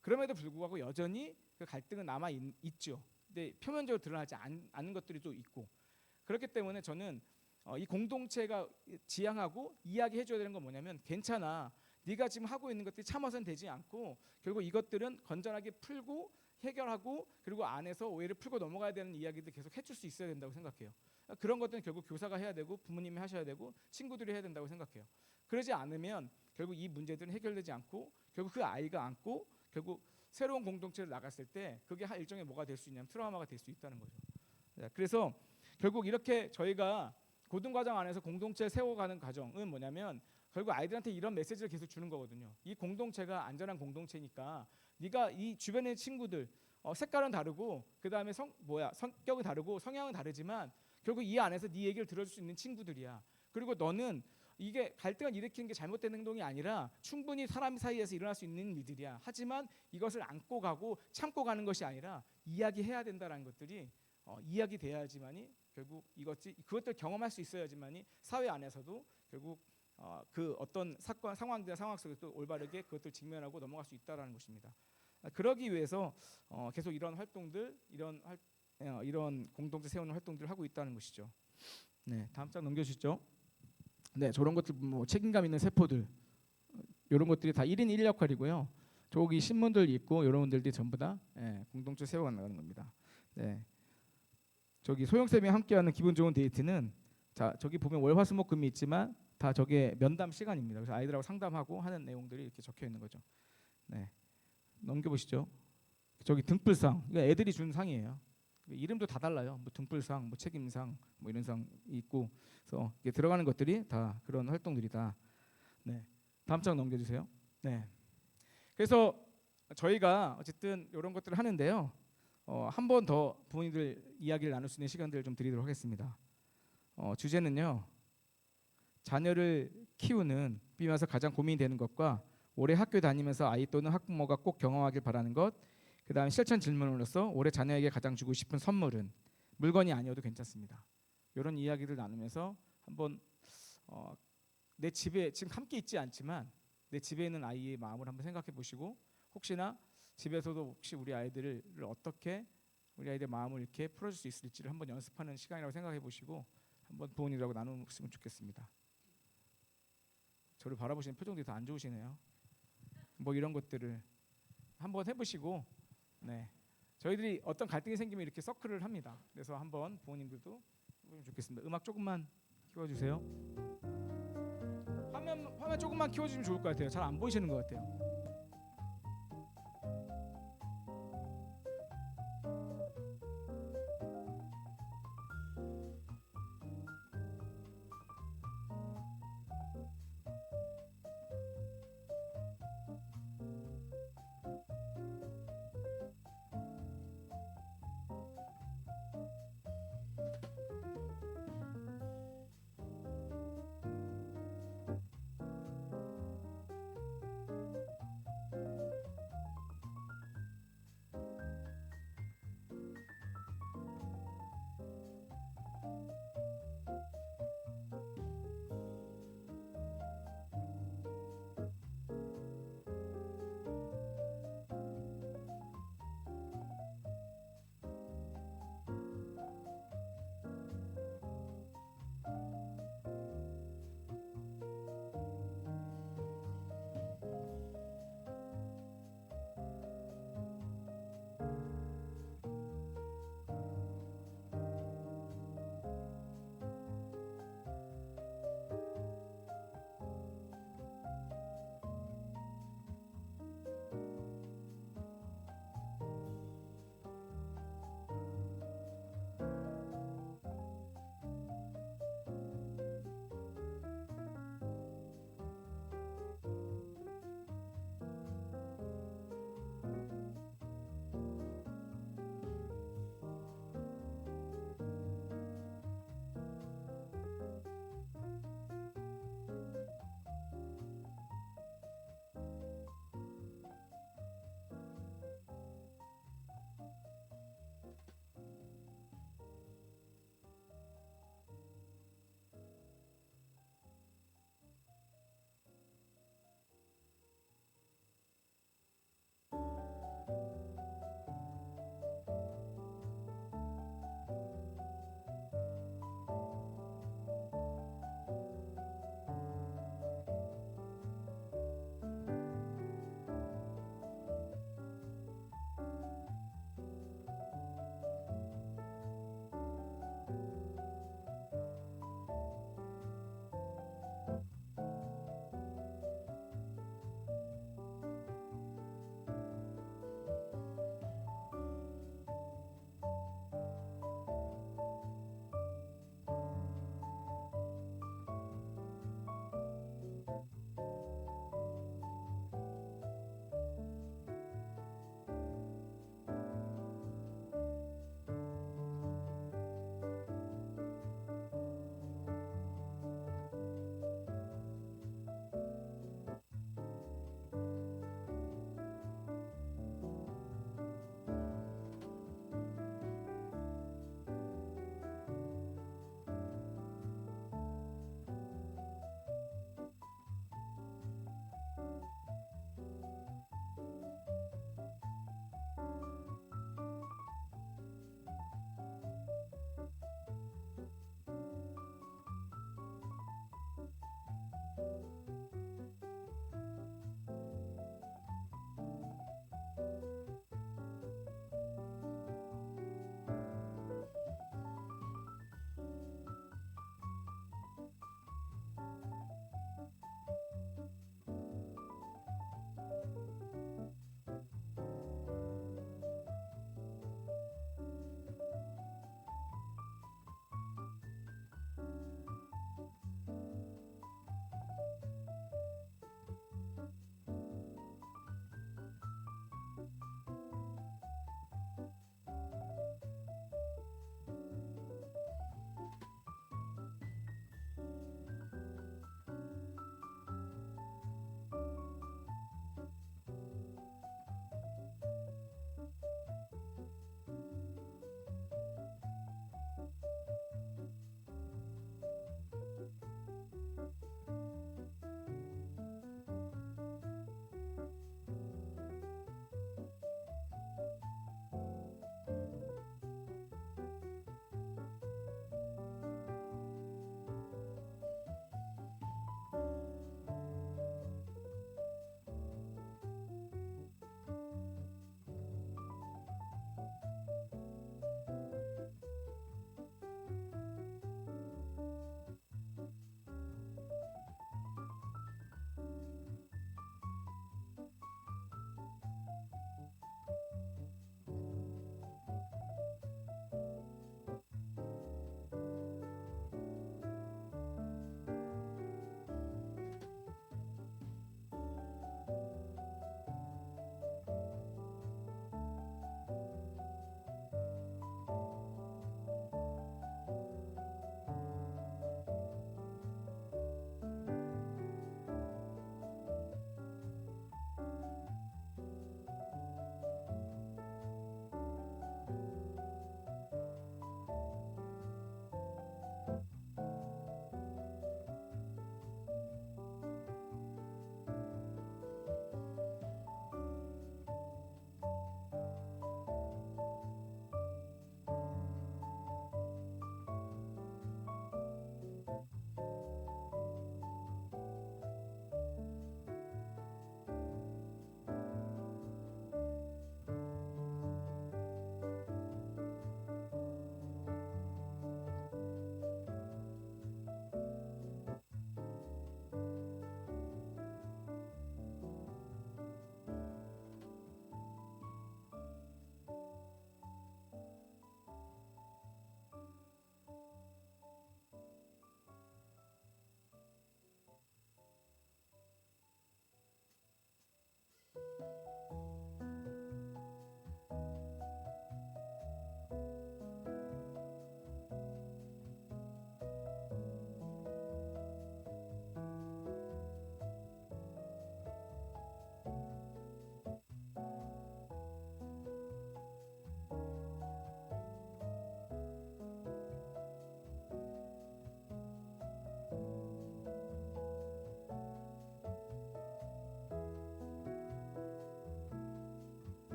그럼에도 불구하고 여전히 그 갈등은 남아 있죠. 근데 표면적으로 드러나지 않는 것들이 또 있고, 그렇기 때문에 저는 이 공동체가 지향하고 이야기해줘야 되는 건 뭐냐면, 괜찮아, 네가 지금 하고 있는 것들이 참아서는 되지 않고 결국 이것들은 건전하게 풀고 해결하고 그리고 안에서 오해를 풀고 넘어가야 되는 이야기들 계속 해줄 수 있어야 된다고 생각해요. 그런 것들은 결국 교사가 해야 되고 부모님이 하셔야 되고 친구들이 해야 된다고 생각해요. 그러지 않으면 결국 이 문제들은 해결되지 않고 결국 그 아이가 안고 결국 새로운 공동체를 나갔을 때 그게 일종의 뭐가 될 수 있냐면 트라우마가 될 수 있다는 거죠. 그래서 결국 이렇게 저희가 고등과정 안에서 공동체 세워가는 과정은 뭐냐면 결국 아이들한테 이런 메시지를 계속 주는 거거든요. 이 공동체가 안전한 공동체니까 네가 이 주변의 친구들 색깔은 다르고 그 다음에 성격은 다르고 성향은 다르지만 결국 이 안에서 네 얘기를 들어줄 수 있는 친구들이야. 그리고 너는 이게 갈등을 일으키는 게 잘못된 행동이 아니라 충분히 사람 사이에서 일어날 수 있는 일들이야. 하지만 이것을 안고 가고 참고 가는 것이 아니라 이야기해야 된다는 것들이 이야기돼야지만이 결국 그것들 경험할 수 있어야지만이 사회 안에서도 결국 그 어떤 사건 상황들 상황 속에서 올바르게 그것들 직면하고 넘어갈 수 있다라는 것입니다. 그러기 위해서 계속 이런 활동들 이런 공동체 세우는 활동들을 하고 있다는 것이죠. 네, 다음 장 넘겨주시죠. 네, 저런 것들 뭐 책임감 있는 세포들 이런 것들이 다 1인 1 역할이고요. 저기 신문들 있고 이런 분들이 전부 다 공동체 세워가는 겁니다. 네, 저기 소영쌤이 함께하는 기분 좋은 데이트는 자 저기 보면 월화수목금이 있지만 다 저게 면담 시간입니다. 그래서 아이들하고 상담하고 하는 내용들이 이렇게 적혀 있는 거죠. 네, 넘겨보시죠. 저기 등불상 이거 애들이 준 상이에요. 이름도 다 달라요. 뭐 등불상, 뭐 책임상, 뭐 이런 상이 있고, 그래서 이게 들어가는 것들이 다 그런 활동들이다. 네, 다음 장 넘겨주세요. 네, 그래서 저희가 어쨌든 이런 것들을 하는데요. 한 번 더 부모님들 이야기를 나눌 수 있는 시간들을 좀 드리도록 하겠습니다. 주제는요. 자녀를 키우는 비면서 가장 고민이 되는 것과 올해 학교 다니면서 아이 또는 학부모가 꼭 경험하길 바라는 것. 그다음 실천 질문으로서 올해 자녀에게 가장 주고 싶은 선물은 물건이 아니어도 괜찮습니다. 이런 이야기를 나누면서 한번 내 집에 지금 함께 있지 않지만 내 집에 있는 아이의 마음을 한번 생각해 보시고 혹시나 집에서도 혹시 우리 아이들을 어떻게 우리 아이들 마음을 이렇게 풀어줄 수 있을지를 한번 연습하는 시간이라고 생각해 보시고 한번 부모님들하고 나누시면 좋겠습니다. 저를 바라보시는 표정들이 다 안 좋으시네요. 뭐 이런 것들을 한번 해보시고, 네, 저희들이 어떤 갈등이 생기면 이렇게 서클을 합니다. 그래서 한번 부모님들도 해보면 좋겠습니다. 음악 조금만 키워주세요. 화면 조금만 키워주시면 좋을 것 같아요. 잘 안 보이시는 것 같아요.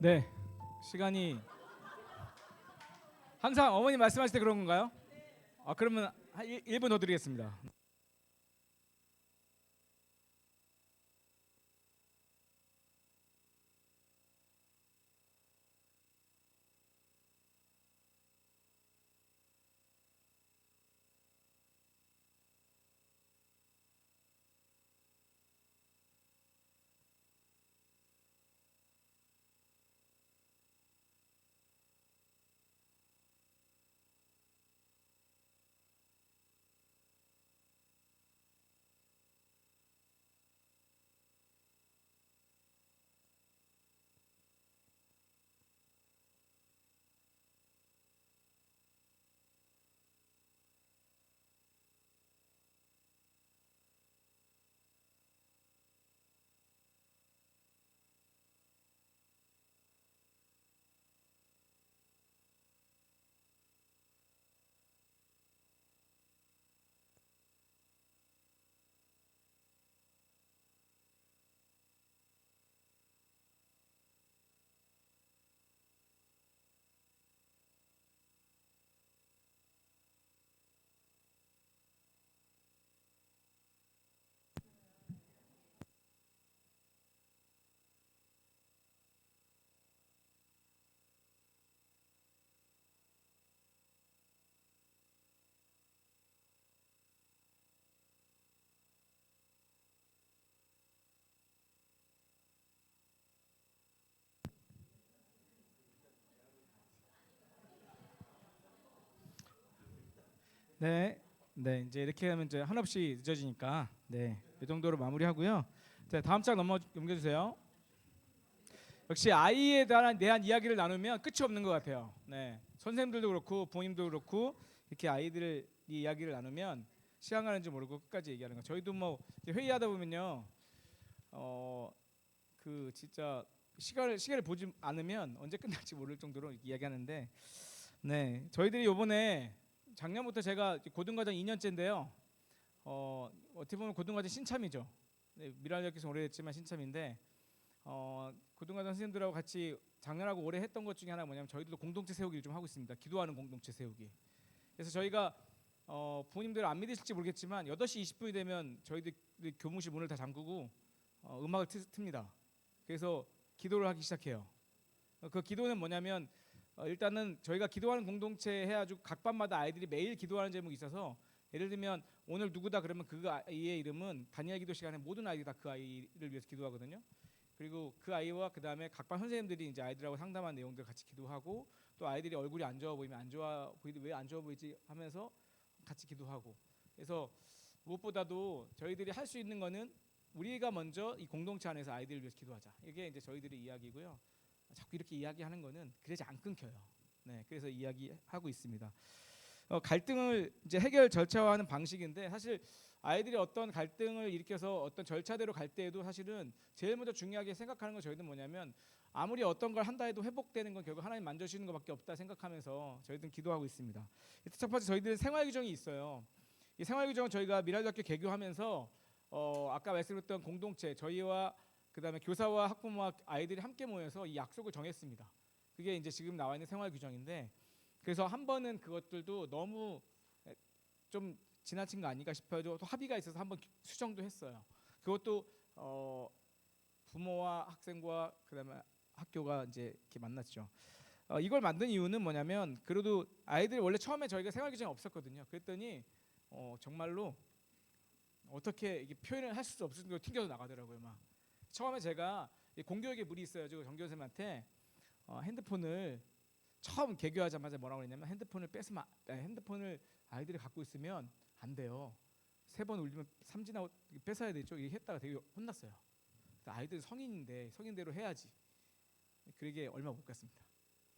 네, 시간이 항상 어머니 말씀하실 때 그런 건가요? 그러면 한 1분 더 드리겠습니다. 네, 네, 이제 이렇게 하면 이제 한없이 늦어지니까 네, 이 정도로 마무리하고요. 자, 다음 장 넘겨주세요. 역시 아이에 대한 이야기를 나누면 끝이 없는 것 같아요. 네, 선생님들도 그렇고 부모님도 그렇고 이렇게 아이들이 이야기를 나누면 시간 가는 줄 모르고 끝까지 얘기하는 거. 저희도 뭐 이렇게 회의하다 보면요, 그 진짜 시계를 보지 않으면 언제 끝날지 모를 정도로 이야기하는데, 네, 저희들이 요번에 작년부터 제가 고등과정 2년째인데요. 어떻게 보면 고등과정 신참이죠. 네, 미랄역에서 오래됐지만 신참인데 고등과정 선생님들하고 같이 작년하고 올해 했던 것 중에 하나가 뭐냐면 저희들도 공동체 세우기를 좀 하고 있습니다. 기도하는 공동체 세우기. 그래서 저희가 부모님들 안 믿으실지 모르겠지만 8시 20분이 되면 저희들 교무실 문을 다 잠그고 음악을 틉니다. 그래서 기도를 하기 시작해요. 그 기도는 뭐냐면 일단은 저희가 기도하는 공동체 해가지고 각 반마다 아이들이 매일 기도하는 제목이 있어서, 예를 들면 오늘 누구다 그러면 그 아이의 이름은 다니엘 기도 시간에 모든 아이들이 다 그 아이를 위해서 기도하거든요. 그리고 그 아이와 그 다음에 각반 선생님들이 이제 아이들하고 상담한 내용들 같이 기도하고, 또 아이들이 얼굴이 안 좋아 보이면 안 좋아 보이지 왜 안 좋아 보이지 하면서 같이 기도하고. 그래서 무엇보다도 저희들이 할 수 있는 거는 우리가 먼저 이 공동체 안에서 아이들을 위해서 기도하자. 이게 이제 저희들의 이야기고요. 자꾸 이렇게 이야기하는 거는 그래서 안 끊겨요. 네, 그래서 이야기하고 있습니다. 갈등을 이제 해결 절차화하는 방식인데, 사실 아이들이 어떤 갈등을 일으켜서 어떤 절차대로 갈 때에도 사실은 제일 먼저 중요하게 생각하는 건 저희는 뭐냐면, 아무리 어떤 걸 한다 해도 회복되는 건 결국 하나님 만져주시는 것밖에 없다 생각하면서 저희들은 기도하고 있습니다. 첫 번째, 저희들은 생활 규정이 있어요. 이 생활 규정은 저희가 미랄학교 개교하면서 아까 말씀드렸던 공동체, 저희와 그다음에 교사와 학부모와 아이들이 함께 모여서 이 약속을 정했습니다. 그게 이제 지금 나와 있는 생활 규정인데, 그래서 한 번은 그것들도 너무 좀 지나친 거 아닌가 싶어요. 또 합의가 있어서 한번 수정도 했어요. 그것도 부모와 학생과 그다음에 학교가 이제 이렇게 만났죠. 이걸 만든 이유는 뭐냐면, 그래도 아이들이 원래 처음에 저희가 생활 규정이 없었거든요. 그랬더니 정말로 어떻게 이게 표현을 할 수 없을 정도로 튕겨서 나가더라고요. 막 처음에 제가 공교육에 물이 있어가지고 정교 선생님한테 핸드폰을 처음 개교하자마자 뭐라고 했냐면, 핸드폰을 아이들이 갖고 있으면 안 돼요. 3번 울리면 삼진하고 뺏어야 되죠. 이렇게 했다가 되게 혼났어요. 아이들 성인인데 성인대로 해야지. 그러게 얼마 못 갔습니다.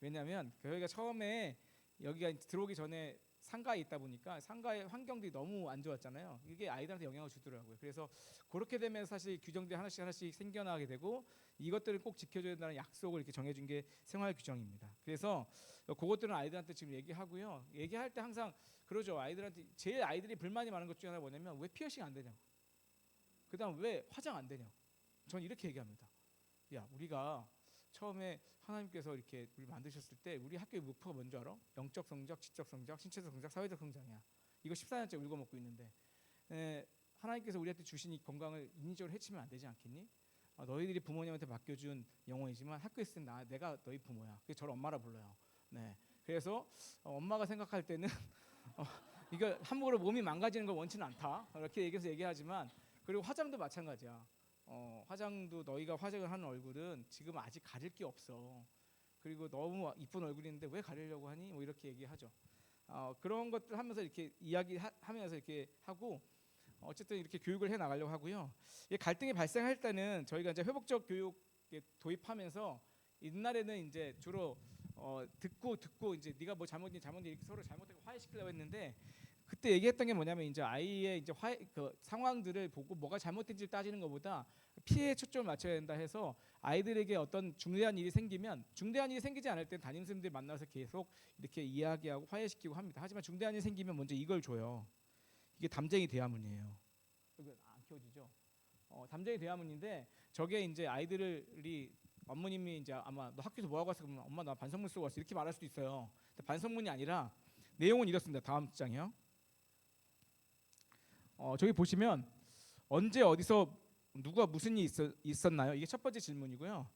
왜냐하면 저희가 처음에 여기가 들어오기 전에 상가에 있다 보니까 상가의 환경들이 너무 안 좋았잖아요. 이게 아이들한테 영향을 주더라고요. 그래서 그렇게 되면 사실 규정들이 하나씩 생겨나게 되고, 이것들을 꼭 지켜줘야 된다는 약속을 이렇게 정해준 게 생활 규정입니다. 그래서 그것들은 아이들한테 지금 얘기하고요. 얘기할 때 항상 그러죠. 아이들한테 제일 아이들이 불만이 많은 것 중에 하나 뭐냐면, 왜 피어싱 안 되냐고, 그다음 왜 화장 안 되냐고. 전 이렇게 얘기합니다. 야, 우리가 처음에 하나님께서 이렇게 우리 만드셨을 때 우리 학교의 목표가 뭔지 알아? 영적 성적, 지적 성적, 신체적 성적, 사회적 성장이야. 이거 14년째 울고 먹고 있는데 하나님께서 우리한테 주신 이 건강을 인위적으로 해치면 안 되지 않겠니? 너희들이 부모님한테 맡겨준 영혼이지만 학교에 있을 때 내가 너희 부모야. 그래서 저를 엄마라 불러요. 네. 그래서 엄마가 생각할 때는 이거 함부로 몸이 망가지는 걸 원치는 않다. 이렇게 얘기하지만 그리고 화장도 마찬가지야. 화장도 너희가 화장을 하는 얼굴은 지금 아직 가릴 게 없어. 그리고 너무 이쁜 얼굴인데 왜 가리려고 하니? 뭐 이렇게 얘기하죠. 그런 것들 하면서 이렇게 이야기하면서 이렇게 하고 어쨌든 이렇게 교육을 해 나가려고 하고요. 이 갈등이 발생할 때는 저희가 이제 회복적 교육에 도입하면서 옛날에는 이제 주로 듣고 이제 네가 뭐 잘못이 이렇게 서로 잘못하고 화해시키려고 했는데 그때 얘기했던 게 뭐냐면 이제 아이의 이제 그 상황들을 보고 뭐가 잘못된지를 따지는 것보다 피해에 초점을 맞춰야 된다 해서 아이들에게 어떤 중대한 일이 생기면 중대한 일이 생기지 않을 땐 담임 선생님들 만나서 계속 이렇게 이야기하고 화해시키고 합니다. 하지만 중대한 일이 생기면 먼저 이걸 줘요. 이게 담쟁이 대화문이에요. 이거 안 켜지죠? 담쟁이 대화문인데 저게 이제 아이들이 어머님이 이제 아마 너 학교에서 뭐 하고 왔어? 그러면 엄마 나 반성문 쓰고 왔어. 이렇게 말할 수도 있어요. 근데 반성문이 아니라 내용은 이렇습니다. 다음 장이요. 저기 보시면 언제 어디서 누가 무슨 일이 있었나요? 이게 첫 번째 질문이고요.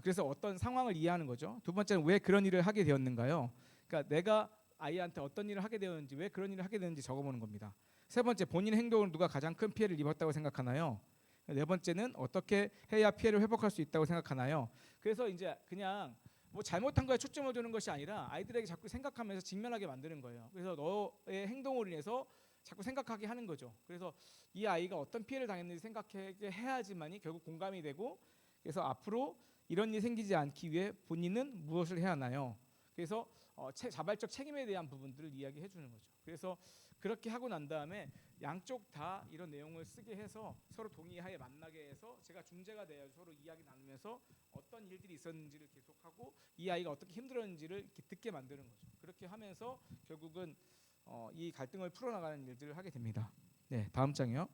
그래서 어떤 상황을 이해하는 거죠. 두 번째는 왜 그런 일을 하게 되었는가요? 그러니까 내가 아이한테 어떤 일을 하게 되었는지 왜 그런 일을 하게 되는지 적어보는 겁니다. 세 번째 본인 행동으로 누가 가장 큰 피해를 입었다고 생각하나요? 네 번째는 어떻게 해야 피해를 회복할 수 있다고 생각하나요? 그래서 이제 그냥 뭐 잘못한 거에 초점을 두는 것이 아니라 아이들에게 자꾸 생각하면서 직면하게 만드는 거예요. 그래서 너의 행동으로 인해서 자꾸 생각하게 하는 거죠. 그래서 이 아이가 어떤 피해를 당했는지 생각하게 해야지만이 결국 공감이 되고 그래서 앞으로 이런 일이 생기지 않기 위해 본인은 무엇을 해야 하나요? 그래서 자발적 책임에 대한 부분들을 이야기해 주는 거죠. 그래서 그렇게 하고 난 다음에 양쪽 다 이런 내용을 쓰게 해서 서로 동의하에 만나게 해서 제가 중재가 되어 서로 이야기 나누면서 어떤 일들이 있었는지를 계속하고 이 아이가 어떻게 힘들었는지를 이렇게 듣게 만드는 거죠. 그렇게 하면서 결국은 이 갈등을 풀어나가는 일들을 하게 됩니다. 네, 다음 장이요.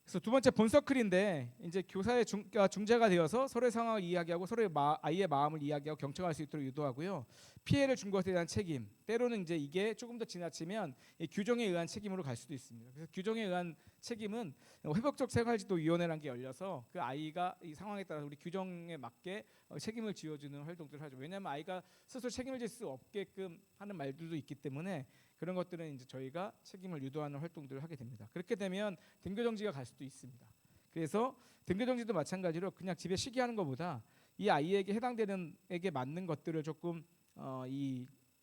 그래서 두 번째 본서클인데 이제 교사의 중재가 되어서 서로의 상황을 이야기하고 서로의 아이의 마음을 이야기하고 경청할 수 있도록 유도하고요. 피해를 준 것에 대한 책임, 때로는 이제 이게 조금 더 지나치면 이 규정에 의한 책임으로 갈 수도 있습니다. 그래서 규정에 의한 책임은 회복적 생활지도위원회라는 게 열려서 그 아이가 이 상황에 따라서 우리 규정에 맞게 책임을 지어주는 활동들을 하죠. 왜냐하면 아이가 스스로 책임을 질 수 없게끔 하는 말들도 있기 때문에 그런 것들은 이제 저희가 책임을 유도하는 활동들을 하게 됩니다. 그렇게 되면 등교 정지가 갈 수도 있습니다. 그래서 등교 정지도 마찬가지로 그냥 집에 쉬게 하는 것보다 이 아이에게 해당되는 에게 맞는 것들을 조금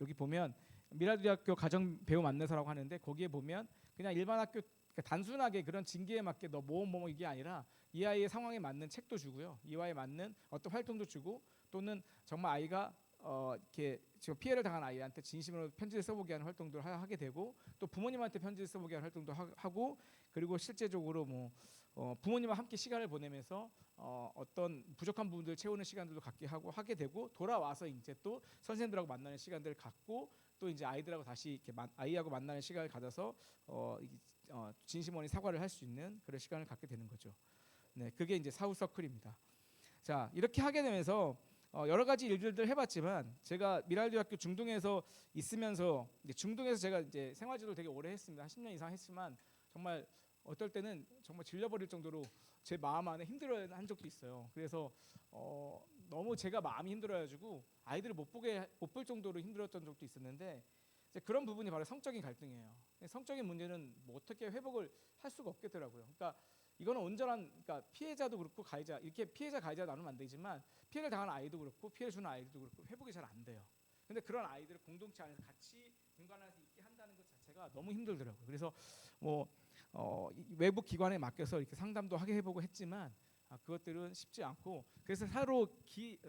여기 보면 미라대학교 가정 배우 만나서라고 하는데 거기에 보면 그냥 일반 학교 그러니까 단순하게 그런 징계에 맞게 너 뭐 이게 아니라 이 아이의 상황에 맞는 책도 주고요. 이 아이에 맞는 어떤 활동도 주고 또는 정말 아이가 이렇게 지금 피해를 당한 아이한테 진심으로 편지를 써보게 하는 활동도 하게 되고 또 부모님한테 편지를 써보게 하는 활동도 하고 그리고 실제적으로 뭐 부모님과 함께 시간을 보내면서 어떤 부족한 부분들을 채우는 시간들도 갖게 하게 되고 돌아와서 이제 또 선생님들하고 만나는 시간들을 갖고 또 이제 아이들하고 다시 이렇게 아이하고 만나는 시간을 가져서 진심 어린 사과를 할 수 있는 그런 시간을 갖게 되는 거죠. 네, 그게 이제 사후 서클입니다. 자, 이렇게 하게 되면서 여러 가지 일들을 해봤지만 제가 미랄대학교 중동에서 있으면서 중동에서 제가 이제 생활지도를 되게 오래 했습니다. 한 10년 이상 했지만 정말 어떨 때는 정말 질려버릴 정도로 제 마음 안에 힘들어한 적도 있어요. 그래서 너무 제가 마음이 힘들어가지고 아이들을 못 볼 정도로 힘들었던 적도 있었는데 이제 그런 부분이 바로 성적인 갈등이에요. 성적인 문제는 뭐 어떻게 회복을 할 수가 없겠더라고요. 그러니까 이거는 온전한 그러니까 피해자도 그렇고 가해자 이렇게 피해자 가해자 나누면 안 되지만 피해를 당한 아이도 그렇고 피해를 주는 아이도 그렇고 회복이 잘 안 돼요. 근데 그런 아이들을 공동체 안에서 같이 공간 안에서 있게 한다는 것 자체가 너무 힘들더라고요. 그래서 뭐 외부 기관에 맡겨서 이렇게 상담도 하게 해보고 했지만 그것들은 쉽지 않고 그래서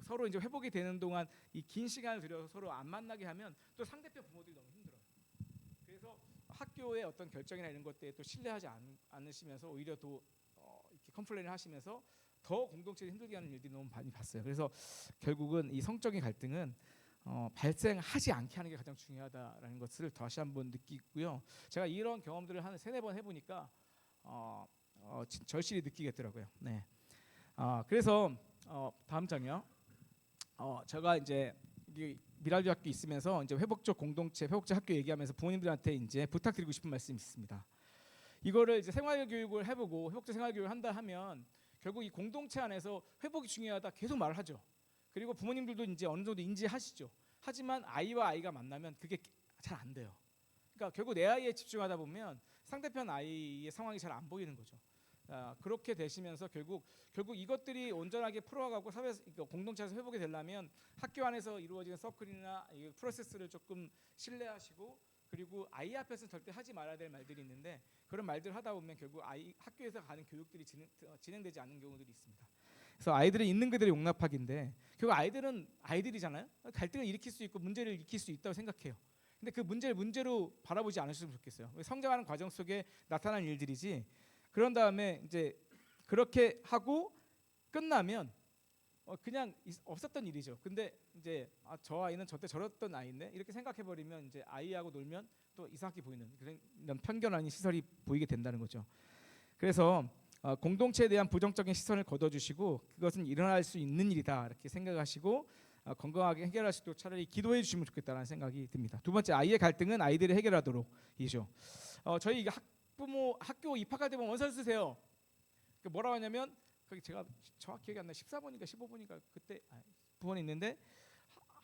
서로 이제 회복이 되는 동안 이 긴 시간을 들여서 서로 안 만나게 하면 또 상대편 부모들이 너무 힘들어요. 그래서 학교의 어떤 결정이나 이런 것들에 또 신뢰하지 않으시면서 오히려 또 이렇게 컴플레인을 하시면서 더 공동체를 힘들게 하는 일들이 너무 많이 봤어요. 그래서 결국은 이 성적인 갈등은 발생하지 않게 하는 게 가장 중요하다라는 것을 다시 한번 느끼고요. 제가 이런 경험들을 한 3-4번 해보니까 절실히 느끼겠더라고요. 네. 그래서 다음 장이요. 제가 이제 미랄교 학교 있으면서 이제 회복적 공동체, 회복적 학교 얘기하면서 부모님들한테 이제 부탁드리고 싶은 말씀이 있습니다. 이거를 이제 생활 교육을 해보고 회복적 생활 교육을 한다 하면 결국 이 공동체 안에서 회복이 중요하다 계속 말을 하죠. 그리고 부모님들도 이제 어느 정도 인지하시죠. 하지만 아이와 아이가 만나면 그게 잘 안 돼요. 그러니까 결국 내 아이에 집중하다 보면 상대편 아이의 상황이 잘 안 보이는 거죠. 그렇게 되시면서 결국 이것들이 온전하게 풀어가고 사회 공동체에서 회복이 되려면 학교 안에서 이루어지는 서클이나 이 프로세스를 조금 신뢰하시고, 그리고 아이 앞에서 절대 하지 말아야 될 말들이 있는데 그런 말들 하다 보면 결국 아이 학교에서 가는 교육들이 진행되지 않는 경우들이 있습니다. 그래서 아이들은 있는 그대로 용납하기인데 결국 아이들은 아이들이잖아요. 갈등을 일으킬 수 있고 문제를 일으킬 수 있다고 생각해요. 근데 그 문제를 문제로 바라보지 않으셨으면 좋겠어요. 성장하는 과정 속에 나타난 일들이지. 그런 다음에 이제 그렇게 하고 끝나면 그냥 없었던 일이죠. 근데 이제 저 아이는 저때 저랬던 아이인데 이렇게 생각해 버리면 이제 아이하고 놀면 또 이상하게 보이는 그런 편견 아닌 시설이 보이게 된다는 거죠. 그래서 공동체에 대한 부정적인 시선을 걷어주시고 그것은 일어날 수 있는 일이다 이렇게 생각하시고 건강하게 해결할 수 있도록 차라리 기도해 주시면 좋겠다는 생각이 듭니다. 두 번째, 아이의 갈등은 아이들이 해결하도록이죠. 저희 학부모 학교 입학할 때 보면 원서 쓰세요. 뭐라고 하냐면 제가 정확히 기억이 안 나. 14번인가 15번인가 그때 부원이 있는데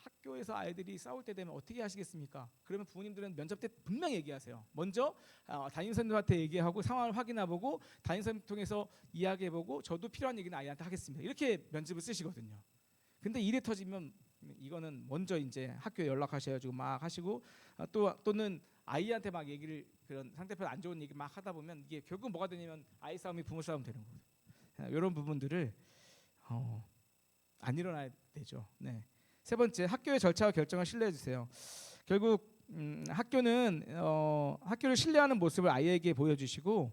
학교에서 아이들이 싸울 때 되면 어떻게 하시겠습니까? 그러면 부모님들은 면접 때 분명히 얘기하세요. 먼저 담임선생님한테 얘기하고 상황을 확인해보고 담임선생님 통해서 이야기해보고 저도 필요한 얘기는 아이한테 하겠습니다. 이렇게 면접을 쓰시거든요. 근데 일이 터지면 이거는 먼저 이제 학교에 연락하셔가지고 막 하시고 또는 아이한테 막 얘기를 그런 상대편 안 좋은 얘기 막 하다 보면 이게 결국 뭐가 되냐면 아이 싸움이 부모 싸움 되는 거예요. 이런 부분들을 안 일어나야 되죠. 네. 세 번째, 학교의 절차와 결정을 신뢰해 주세요. 결국 학교는 학교를 신뢰하는 모습을 아이에게 보여주시고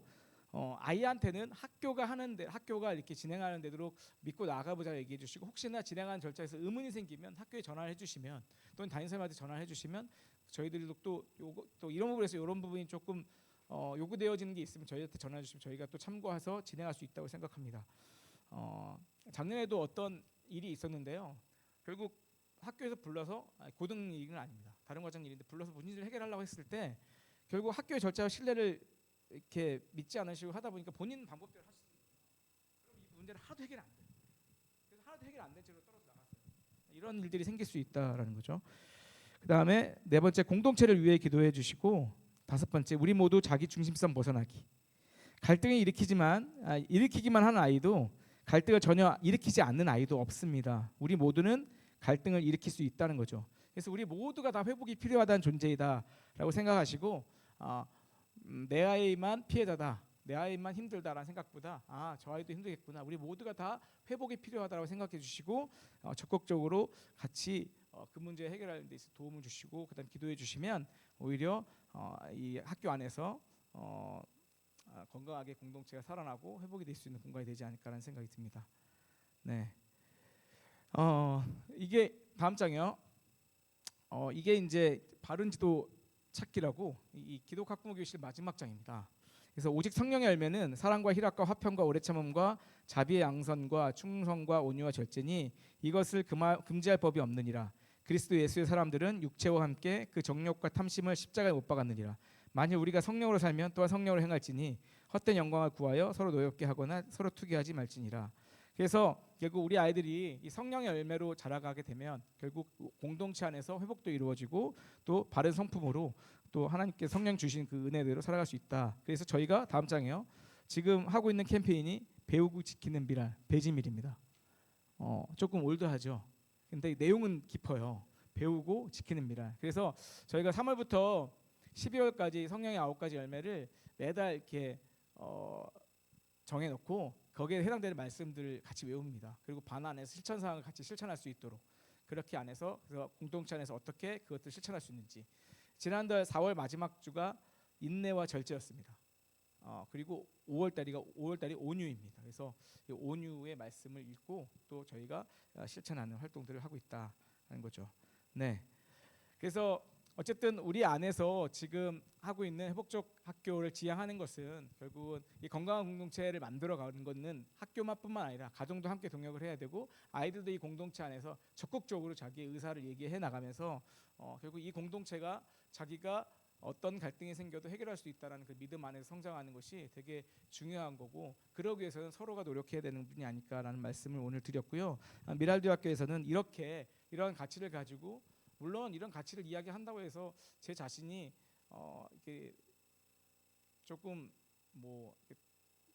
아이한테는 학교가 이렇게 진행하는 대로 믿고 나가보자 얘기해 주시고, 혹시나 진행하는 절차에서 의문이 생기면 학교에 전화를 해주시면 또는 담임선생님한테 전화를 해주시면 저희들도 또 이런 부분에서 이런 부분이 조금 요구되어지는 게 있으면 저희한테 전화해 주시면 저희가 또 참고해서 진행할 수 있다고 생각합니다. 작년에도 어떤 일이 있었는데요. 결국 학교에서 불러서 고등 일은 아닙니다. 다른 과정 일인데 불러서 문제를 해결하려고 했을 때 결국 학교의 절차와 신뢰를 이렇게 믿지 않으시고 하다 보니까 본인 방법대로 하시는 거예요. 그럼 이 문제를 하나도 해결 안 돼요. 그래서 하나도 해결 안 된 채로 떨어져 나갔어요. 이런 일들이 생길 수 있다라는 거죠. 그다음에 네 번째, 공동체를 위해 기도해 주시고, 다섯 번째, 우리 모두 자기 중심성 벗어나기. 갈등을 일으키기만 하는 아이도 갈등을 전혀 일으키지 않는 아이도 없습니다. 우리 모두는 갈등을 일으킬 수 있다는 거죠. 그래서 우리 모두가 다 회복이 필요하다는 존재이다라고 생각하시고 내 아이만 피해자다, 내 아이만 힘들다라는 생각보다 저 아이도 힘들겠구나, 우리 모두가 다 회복이 필요하다고 생각해 주시고 적극적으로 같이 그 문제 해결하는 데 있어 도움을 주시고 그다음 기도해 주시면 오히려 이 학교 안에서 건강하게 공동체가 살아나고 회복이 될 수 있는 공간이 되지 않을까라는 생각이 듭니다. 네. 이게 다음 장이요. 이게 이제 바른 지도 찾기라고 이 기독 학부모 교실 마지막 장입니다. 그래서 오직 성령의 열매는 사랑과 희락과 화평과 오래 참음과 자비의 양선과 충성과 온유와 절제니 이것을 금지할 법이 없느니라. 그리스도 예수의 사람들은 육체와 함께 그 정욕과 탐심을 십자가에 못 박았느니라. 만일 우리가 성령으로 살면 또한 성령으로 행할지니 헛된 영광을 구하여 서로 노엽게 하거나 서로 투기하지 말지니라. 그래서 결국 우리 아이들이 이 성령의 열매로 자라가게 되면 결국 공동체 안에서 회복도 이루어지고 또 바른 성품으로 또 하나님께 성령 주신 그 은혜대로 살아갈 수 있다. 그래서 저희가 다음 장에요. 지금 하고 있는 캠페인이 배우고 지키는 미랄, 배지밀입니다. 조금 올드하죠. 근데 내용은 깊어요. 배우고 지키는 미랄. 그래서 저희가 3월부터 12월까지 성령의 9가지 열매를 매달 이렇게 정해놓고 거기에 해당되는 말씀들을 같이 외웁니다. 그리고 반 안에서 실천 사항을 같이 실천할 수 있도록 그렇게 안에서 그래서 공동체 안에서 어떻게 그것들을 실천할 수 있는지. 지난달 4월 마지막 주가 인내와 절제였습니다. 그리고 5월달이 온유입니다. 그래서 이 온유의 말씀을 읽고 또 저희가 실천하는 활동들을 하고 있다는 거죠. 네. 그래서 어쨌든 우리 안에서 지금 하고 있는 회복적 학교를 지향하는 것은 결국은 이 건강한 공동체를 만들어가는 것은 학교만뿐만 아니라 가정도 함께 동역을 해야 되고 아이들도 이 공동체 안에서 적극적으로 자기의 의사를 얘기해 나가면서 결국 이 공동체가 자기가 어떤 갈등이 생겨도 해결할 수 있다는 그 믿음 안에서 성장하는 것이 되게 중요한 거고 그러기 위해서는 서로가 노력해야 되는 분이 아닐까라는 말씀을 오늘 드렸고요. 미랄드 학교에서는 이러한 가치를 가지고 물론 이런 가치를 이야기한다고 해서 제 자신이 이게 조금 뭐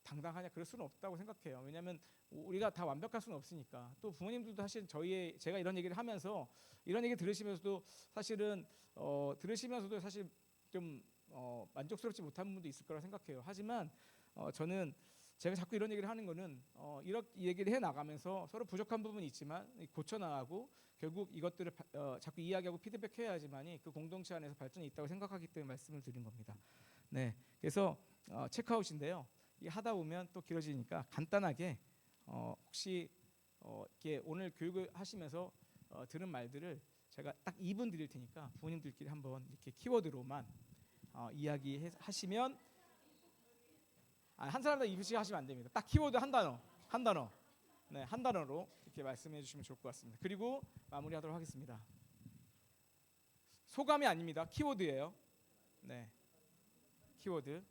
당당하냐 그럴 수는 없다고 생각해요. 왜냐하면 우리가 다 완벽할 수는 없으니까. 또 부모님들도 사실 제가 이런 얘기를 하면서 이런 얘기 들으시면서도 사실은 들으시면서도 사실 좀 만족스럽지 못한 부분도 있을 거라 생각해요. 하지만 저는 제가 자꾸 이런 얘기를 하는 거는 이렇게 얘기를 해 나가면서 서로 부족한 부분이 있지만 고쳐 나가고 결국 이것들을 자꾸 이야기하고 피드백해야지만이 그 공동체 안에서 발전이 있다고 생각하기 때문에 말씀을 드린 겁니다. 네, 그래서 체크아웃인데요. 이 하다 보면 또 길어지니까 간단하게 혹시 이렇게 오늘 교육을 하시면서 들은 말들을 제가 딱 2분 드릴 테니까 부모님들끼리 한번 이렇게 키워드로만 이야기하시면 한 사람당 2분씩 하시면 안 됩니다. 딱 키워드 한 단어, 네, 한 단어로 이렇게 말씀해 주시면 좋을 것 같습니다. 그리고 마무리하도록 하겠습니다. 소감이 아닙니다. 키워드예요. 네, 키워드.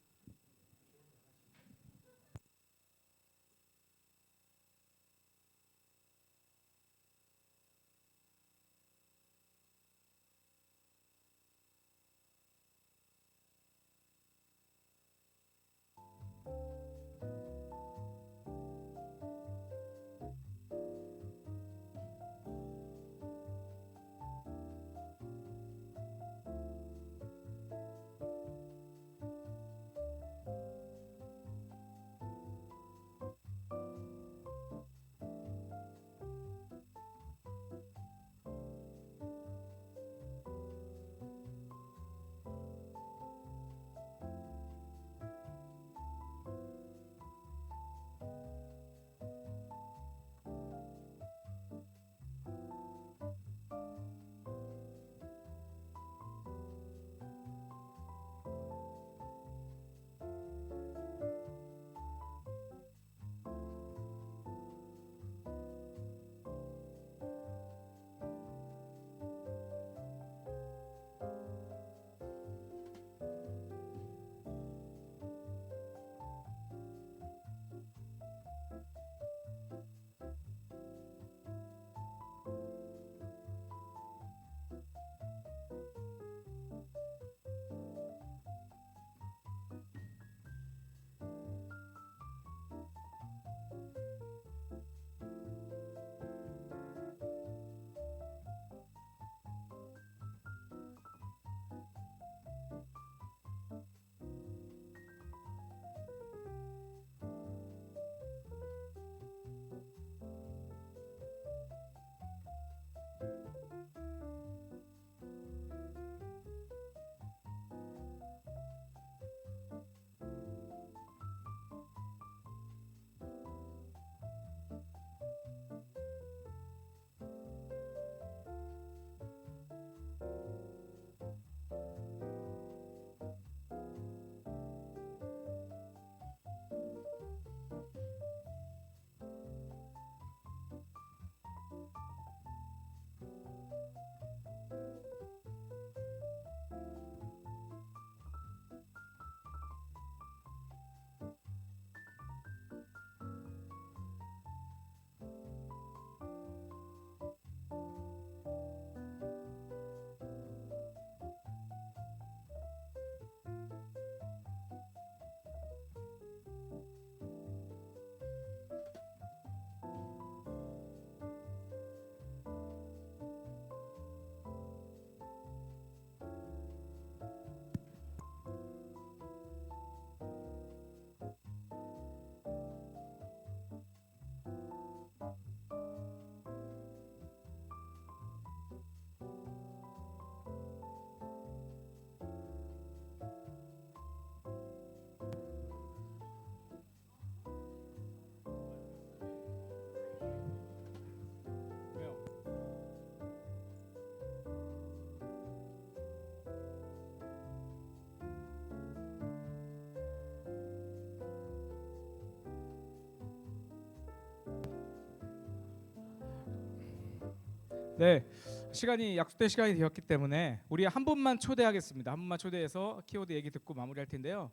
네, 시간이 약속된 시간이 되었기 때문에 우리 한 분만 초대하겠습니다. 한 분만 초대해서 키워드 얘기 듣고 마무리할 텐데요.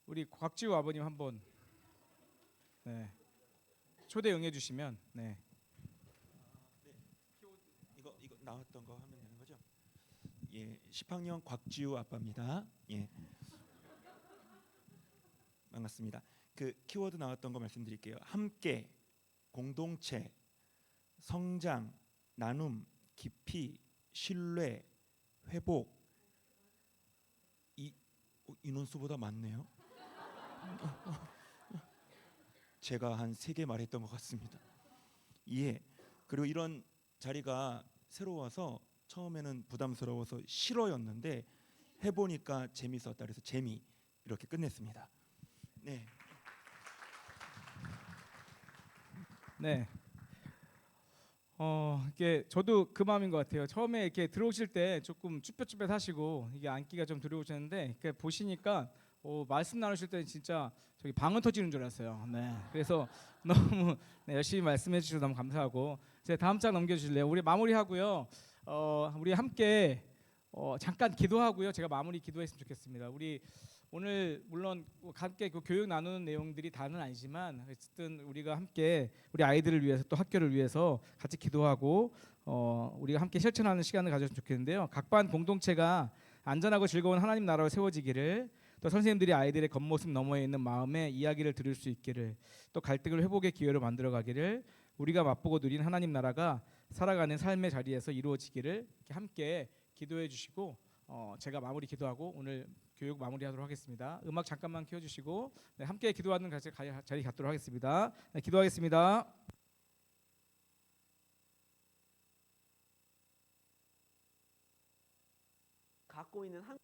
우리 곽지우 아버님 한번 네, 초대 응해 주시면 네. 이거 나왔던 거 하면 되는 거죠? 예, 10학년 곽지우 아빠입니다. 예, 반갑습니다. 그 키워드 나왔던 거 말씀드릴게요. 함께, 공동체, 성장, 나눔, 깊이, 신뢰, 회복. 이 인원수보다 많네요. 제가 한 3개 말했던 것 같습니다. 예. 그리고 이런 자리가 새로워서 처음에는 부담스러워서 싫어였는데 해보니까 재밌었다. 그래서 재미 이렇게 끝냈습니다. 네. 네. 이게 저도 그 마음인 것 같아요. 처음에 이렇게 들어오실 때 조금 쭈뼛쭈뼛하시고 이게 앉기가 좀 두려우셨는데 이렇게 보시니까 말씀 나누실 때 진짜 저기 방언 터지는 줄 알았어요. 네. 그래서 너무 네, 열심히 말씀해 주셔서 너무 감사하고 이제 다음 장 넘겨주실래요? 우리 마무리하고요. 우리 함께 잠깐 기도하고요. 제가 마무리 기도했으면 좋겠습니다. 우리 오늘 물론 함께 그 교육 나누는 내용들이 다는 아니지만 어쨌든 우리가 함께 우리 아이들을 위해서 또 학교를 위해서 같이 기도하고 우리가 함께 실천하는 시간을 가졌으면 좋겠는데요. 각 반 공동체가 안전하고 즐거운 하나님 나라로 세워지기를, 또 선생님들이 아이들의 겉모습 너머에 있는 마음의 이야기를 들을 수 있기를, 또 갈등을 회복의 기회로 만들어가기를, 우리가 맛보고 누린 하나님 나라가 살아가는 삶의 자리에서 이루어지기를 이렇게 함께 기도해 주시고 제가 마무리 기도하고 오늘 교육 마무리하도록 하겠습니다. 음악 잠깐만 켜주시고 네, 함께 기도하는 자리 갖도록 하겠습니다. 네, 기도하겠습니다. 갖고 있는 한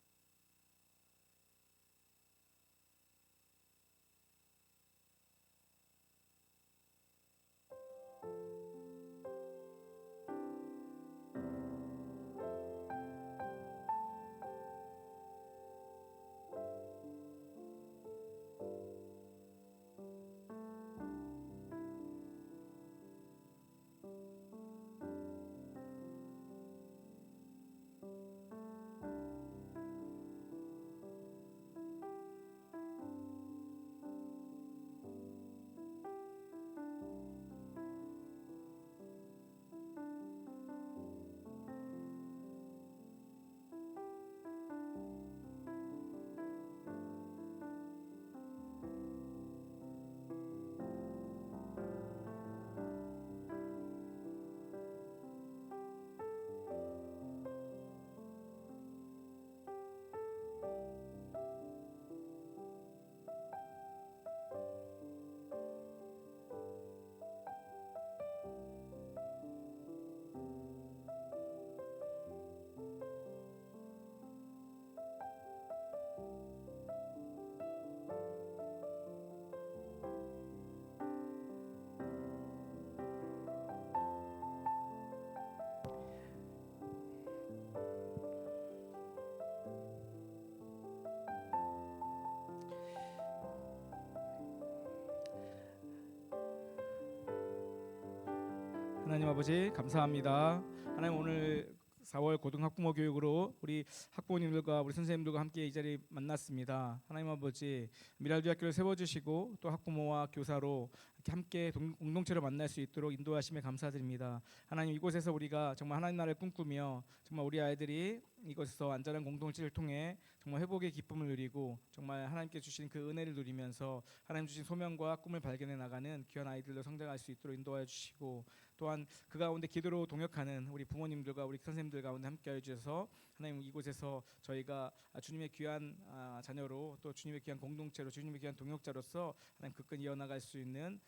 하나님 아버지 감사합니다. 하나님 오늘 4월 고등학부모 교육으로 우리 학부모님들과 우리 선생님들과 함께 이 자리에 만났습니다. 하나님 아버지 미랄도 학교를 세워주시고 또 학부모와 교사로 이렇게 함께 공동체로 만날 수 있도록 인도하심에 감사드립니다. 하나님 이곳에서 우리가 정말 하나님 나라를 꿈꾸며 정말 우리 아이들이 이곳에서 안전한 공동체를 통해 정말 회복의 기쁨을 누리고 정말 하나님께 주신 그 은혜를 누리면서 하나님 주신 소명과 꿈을 발견해 나가는 귀한 아이들로 성장할 수 있도록 인도하여 주시고, 또한 그 가운데 기도로 동역하는 우리 부모님들과 우리 선생님들 가운데 함께하여 주셔서 하나님 이곳에서 저희가 주님의 귀한 자녀로 또 주님의 귀한 공동체로 주님의 귀한 동역자로서 하나님 끝끝 이어나갈 수 있는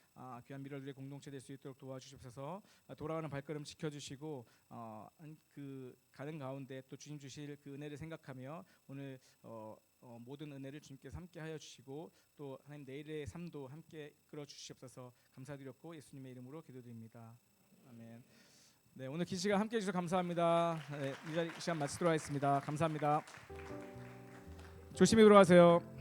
귀한 미래들의 공동체 될 수 있도록 도와주시옵소서. 돌아오는 발걸음 지켜주시고 그 가는 가운데 또 주님 주실 그 은혜를 생각하며 오늘 모든 은혜를 주님께서 함께하여 주시고 또 하나님 내일의 삶도 함께 이끌어 주시옵소서. 감사드렸고 예수님의 이름으로 기도드립니다. 아멘. 네, 오늘 긴 시간 함께해 주셔서 감사합니다. 네, 이 시간 마치도록 하겠습니다. 감사합니다. 조심히 돌아가세요.